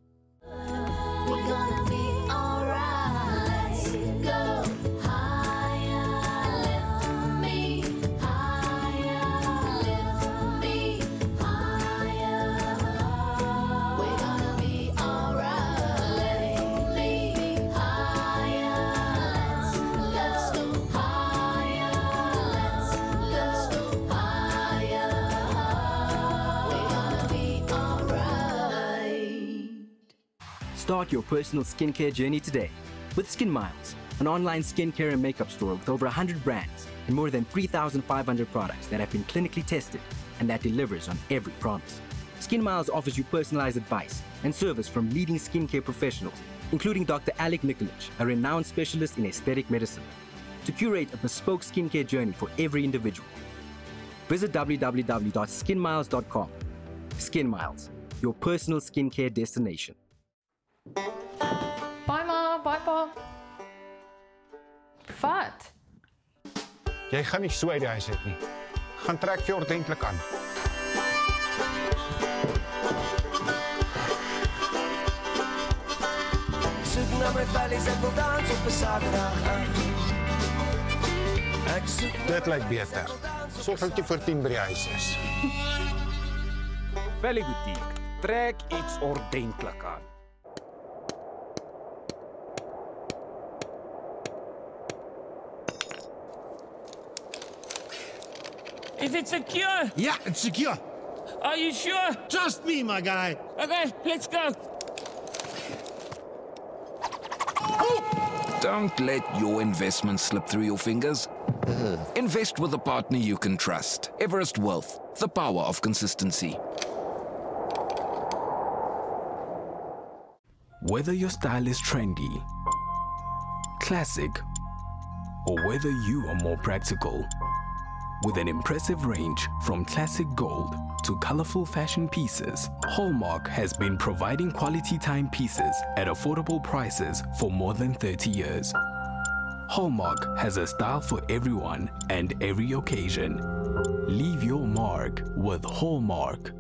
Start your personal skincare journey today with Skin Miles, an online skincare and makeup store with over 100 brands and more than 3,500 products that have been clinically tested and that delivers on every promise. Skin Miles offers you personalized advice and service from leading skincare professionals, including Dr. Alec Nikolic, a renowned specialist in aesthetic medicine, to curate a bespoke skincare journey for every individual. Visit www.skinmiles.com. Skin Miles, your personal skincare destination. Bye ma, bye pa. Wat? Jy gaan nie so uit die huis uit nie. Gaan trek vir ordentlik aan. Soek na my valleys en wil dans op 'n Saterdag aan. Ek soek Dit lyk beter. Sorg dat jy voor 10 by die huis is. Valley Boutique. Trek iets ordentlik aan. Is it secure? Yeah, it's secure. Are you sure? Trust me, my guy. Okay, let's go. Don't let your investment slip through your fingers. Invest with a partner you can trust. Everest Wealth, the power of consistency. Whether your style is trendy, classic, or whether you are more practical, with an impressive range from classic gold to colorful fashion pieces, Hallmark has been providing quality timepieces at affordable prices for more than 30 years. Hallmark has a style for everyone and every occasion. Leave your mark with Hallmark.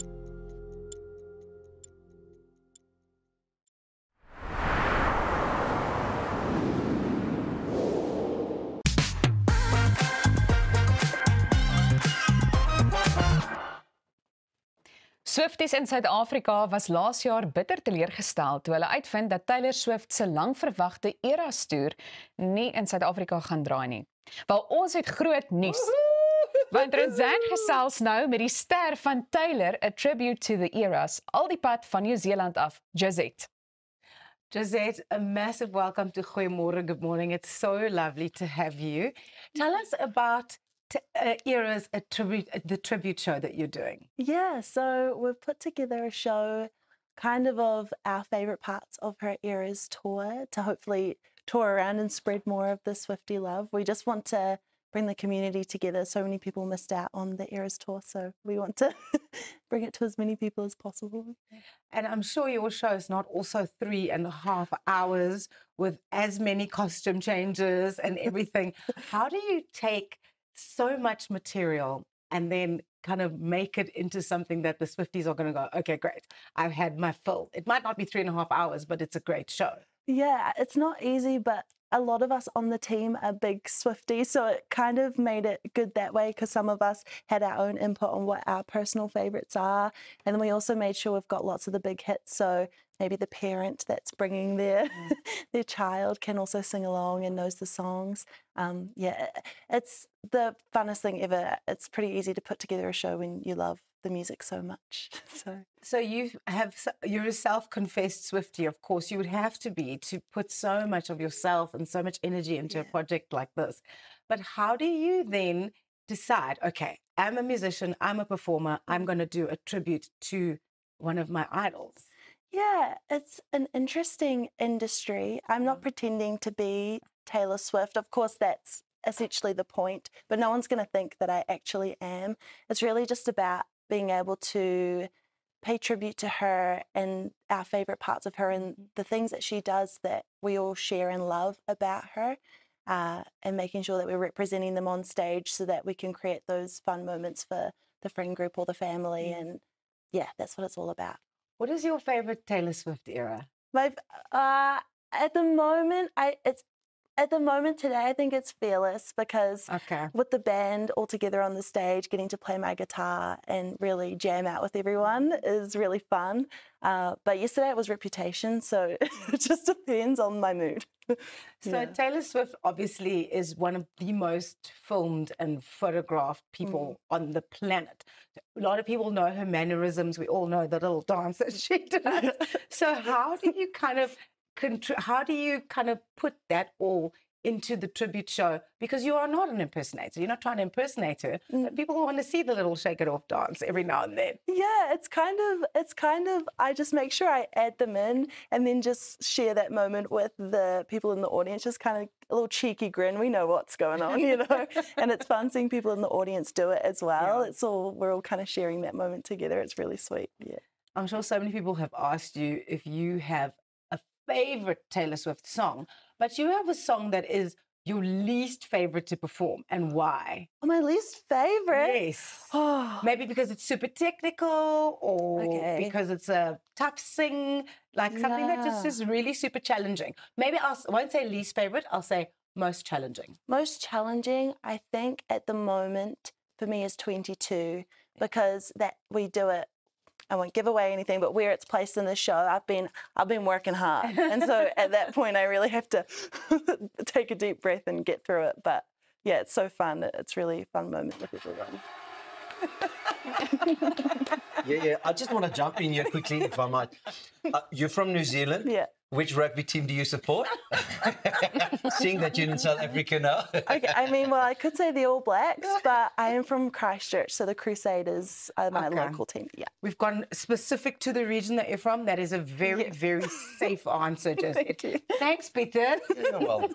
Swifties in Suid-Afrika was laas jaar bitter teleurgestel toe hulle uitvind dat Taylor Swift se langverwagte Eras toer nie in Suid-Afrika gaan draai nie. Wel, ons het groot nuus. Want Roseanne gesels nou met die ster van Taylor, a tribute to the Eras, al die pad van Nieu-Seeland af, Josette. Josette, a massive welcome to Goeiemorgen. Good morning. It's so lovely to have you. Tell us about Eras, the tribute show that you're doing. Yeah, so we've put together a show kind of our favourite parts of her Eras tour to hopefully tour around and spread more of the Swiftie love. We just want to bring the community together. So many people missed out on the Eras tour, so we want to bring it to as many people as possible. And I'm sure your show is not also 3.5 hours with as many costume changes and everything. How do you take so much material and then kind of make it into something that the Swifties are going to go, okay, great, I've had my fill. It might not be 3.5 hours, but it's a great show. Yeah, it's not easy, but a lot of us on the team are big Swifties, so it kind of made it good that way because some of us had our own input on what our personal favourites are, and then we also made sure we've got lots of the big hits, so maybe the parent that's bringing their their child can also sing along and knows the songs. Yeah, it's the funnest thing ever. It's pretty easy to put together a show when you love the music so much. So you're a self-confessed Swiftie, of course. You would have to be to put so much of yourself and so much energy into a project like this. But how do you then decide, okay, I'm a musician, I'm a performer, I'm going to do a tribute to one of my idols? Yeah, it's an interesting industry. I'm not pretending to be Taylor Swift. Of course, that's essentially the point, but no one's going to think that I actually am. It's really just about being able to pay tribute to her and our favourite parts of her and the things that she does that we all share and love about her, and making sure that we're representing them on stage so that we can create those fun moments for the friend group or the family. And yeah, that's what it's all about. What is your favourite Taylor Swift era? At the moment today, I think it's Fearless because with the band all together on the stage, getting to play my guitar and really jam out with everyone is really fun. But yesterday it was Reputation, so it just depends on my mood. So Taylor Swift obviously is one of the most filmed and photographed people on the planet. A lot of people know her mannerisms. We all know the little dance that she does. So how do you kind of put that all into the tribute show? Because you are not an impersonator. You're not trying to impersonate her, but people want to see the little shake it off dance every now and then. Yeah, it's kind of I just make sure I add them in and then just share that moment with the people in the audience, just kind of a little cheeky grin. We know what's going on, you know, and it's fun seeing people in the audience do it as well. Yeah. We're all kind of sharing that moment together. It's really sweet. Yeah. I'm sure so many people have asked you if you have favorite Taylor Swift song, but you have a song that is your least favorite to perform, and why? Oh, my least favorite? Yes. Maybe because it's super technical, or because it's a tough sing, like something that just is really super challenging. Maybe I won't say least favorite, I'll say most challenging. Most challenging, I think at the moment for me is 22, because that we do it, I won't give away anything, but where it's placed in the show, I've been working hard. And so at that point, I really have to take a deep breath and get through it. But yeah, it's so fun. It's really a fun moment with everyone. Yeah. I just want to jump in here quickly, if I might. You're from New Zealand? Yeah. Which rugby team do you support? Seeing that you're in South Africa now. Okay, I mean, well, I could say the All Blacks, but I am from Christchurch, so the Crusaders are my local team. Yeah. We've gone specific to the region that you're from. That is a very, very safe answer, Josette. Thanks, Peter. You're welcome.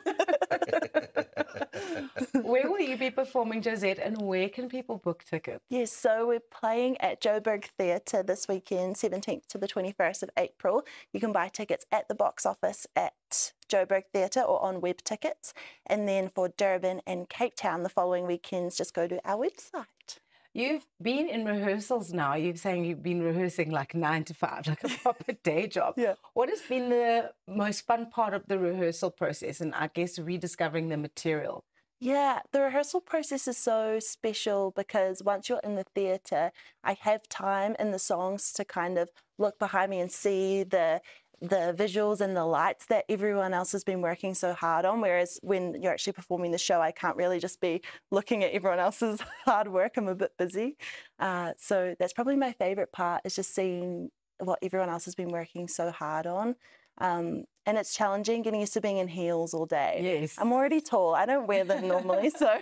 Where will you be performing, Josette, and where can people book tickets? Yes, so we're playing at Joburg Theatre this weekend, 17th to the 21st of April. You can buy tickets at the box office at Joburg Theatre or on web tickets. And then for Durban and Cape Town the following weekends, just go to our website. You've been in rehearsals now. You're saying you've been rehearsing like 9 to 5, like a proper day job. Yeah. What has been the most fun part of the rehearsal process, and I guess rediscovering the material? Yeah, the rehearsal process is so special because once you're in the theatre, I have time in the songs to kind of look behind me and see the visuals and the lights that everyone else has been working so hard on, whereas when you're actually performing the show, I can't really just be looking at everyone else's hard work. I'm a bit busy. So that's probably my favourite part, is just seeing what everyone else has been working so hard on. And it's challenging getting used to being in heels all day. Yes. I'm already tall. I don't wear them normally, so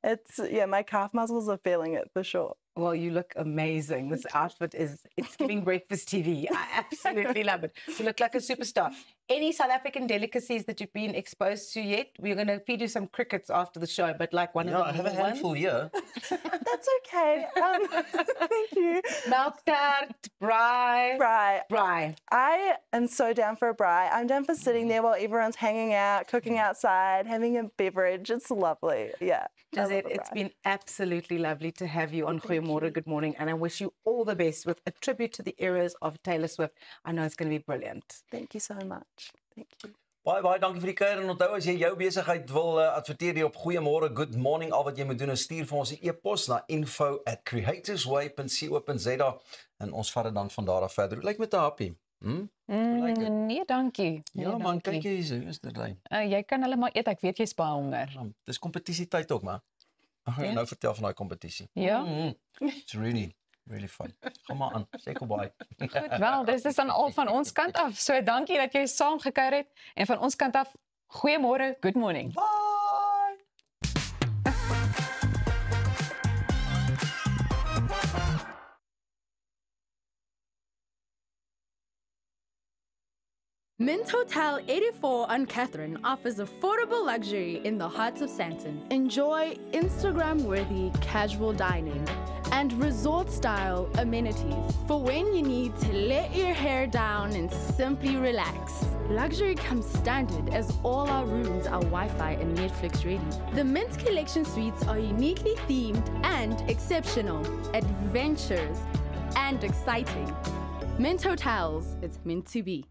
it's, yeah, my calf muscles are feeling it for sure. Well, you look amazing. This outfit it's giving breakfast TV. I absolutely love it. You look like a superstar. Any South African delicacies that you've been exposed to yet? We're going to feed you some crickets after the show, but like one of the I have a handful here. That's okay. Thank you. Milk tart, braai. Braai. I am so down for a braai. I'm down for sitting there while everyone's hanging out, cooking outside, having a beverage. It's lovely. Yeah. Josette, it's been absolutely lovely to have you on Goeiemorgen, Good Morning, and I wish you all the best with a tribute to the eras of Taylor Swift. I know it's going to be brilliant. Thank you so much. Thank you. Baie dankie vir die kuier en onthou as jy jou besigheid wil adverteer hier op Goeiemorgen Good Morning, al wat jy moet doen is stuur vir ons 'n e-pos na info@creatorsway.co.za en ons vat dit dan van daar af verder. Hoe lyk met 'n happie? Nee, dankie. Ja nee, man, dankie. kyk jy hier, is dit lyn. Jy kan hulle maar eet, ek weet jy's baie honger. Dis kompetisietyd ook, man. Ja. Nou vertel van daai kompetisie. Ja. It's really fun. Kom maar aan, sê goodbye. Goed, wel, dis is dan al van ons kant af. So dankie dat jy saam gekuier het en van ons kant af, goeiemôre, good morning. Mint Hotel 84 on Catherine offers affordable luxury in the heart of Sandton. Enjoy Instagram-worthy casual dining and resort-style amenities for when you need to let your hair down and simply relax. Luxury comes standard as all our rooms are Wi-Fi and Netflix ready. The Mint Collection suites are uniquely themed and exceptional, adventurous and exciting. Mint Hotels, it's meant to be.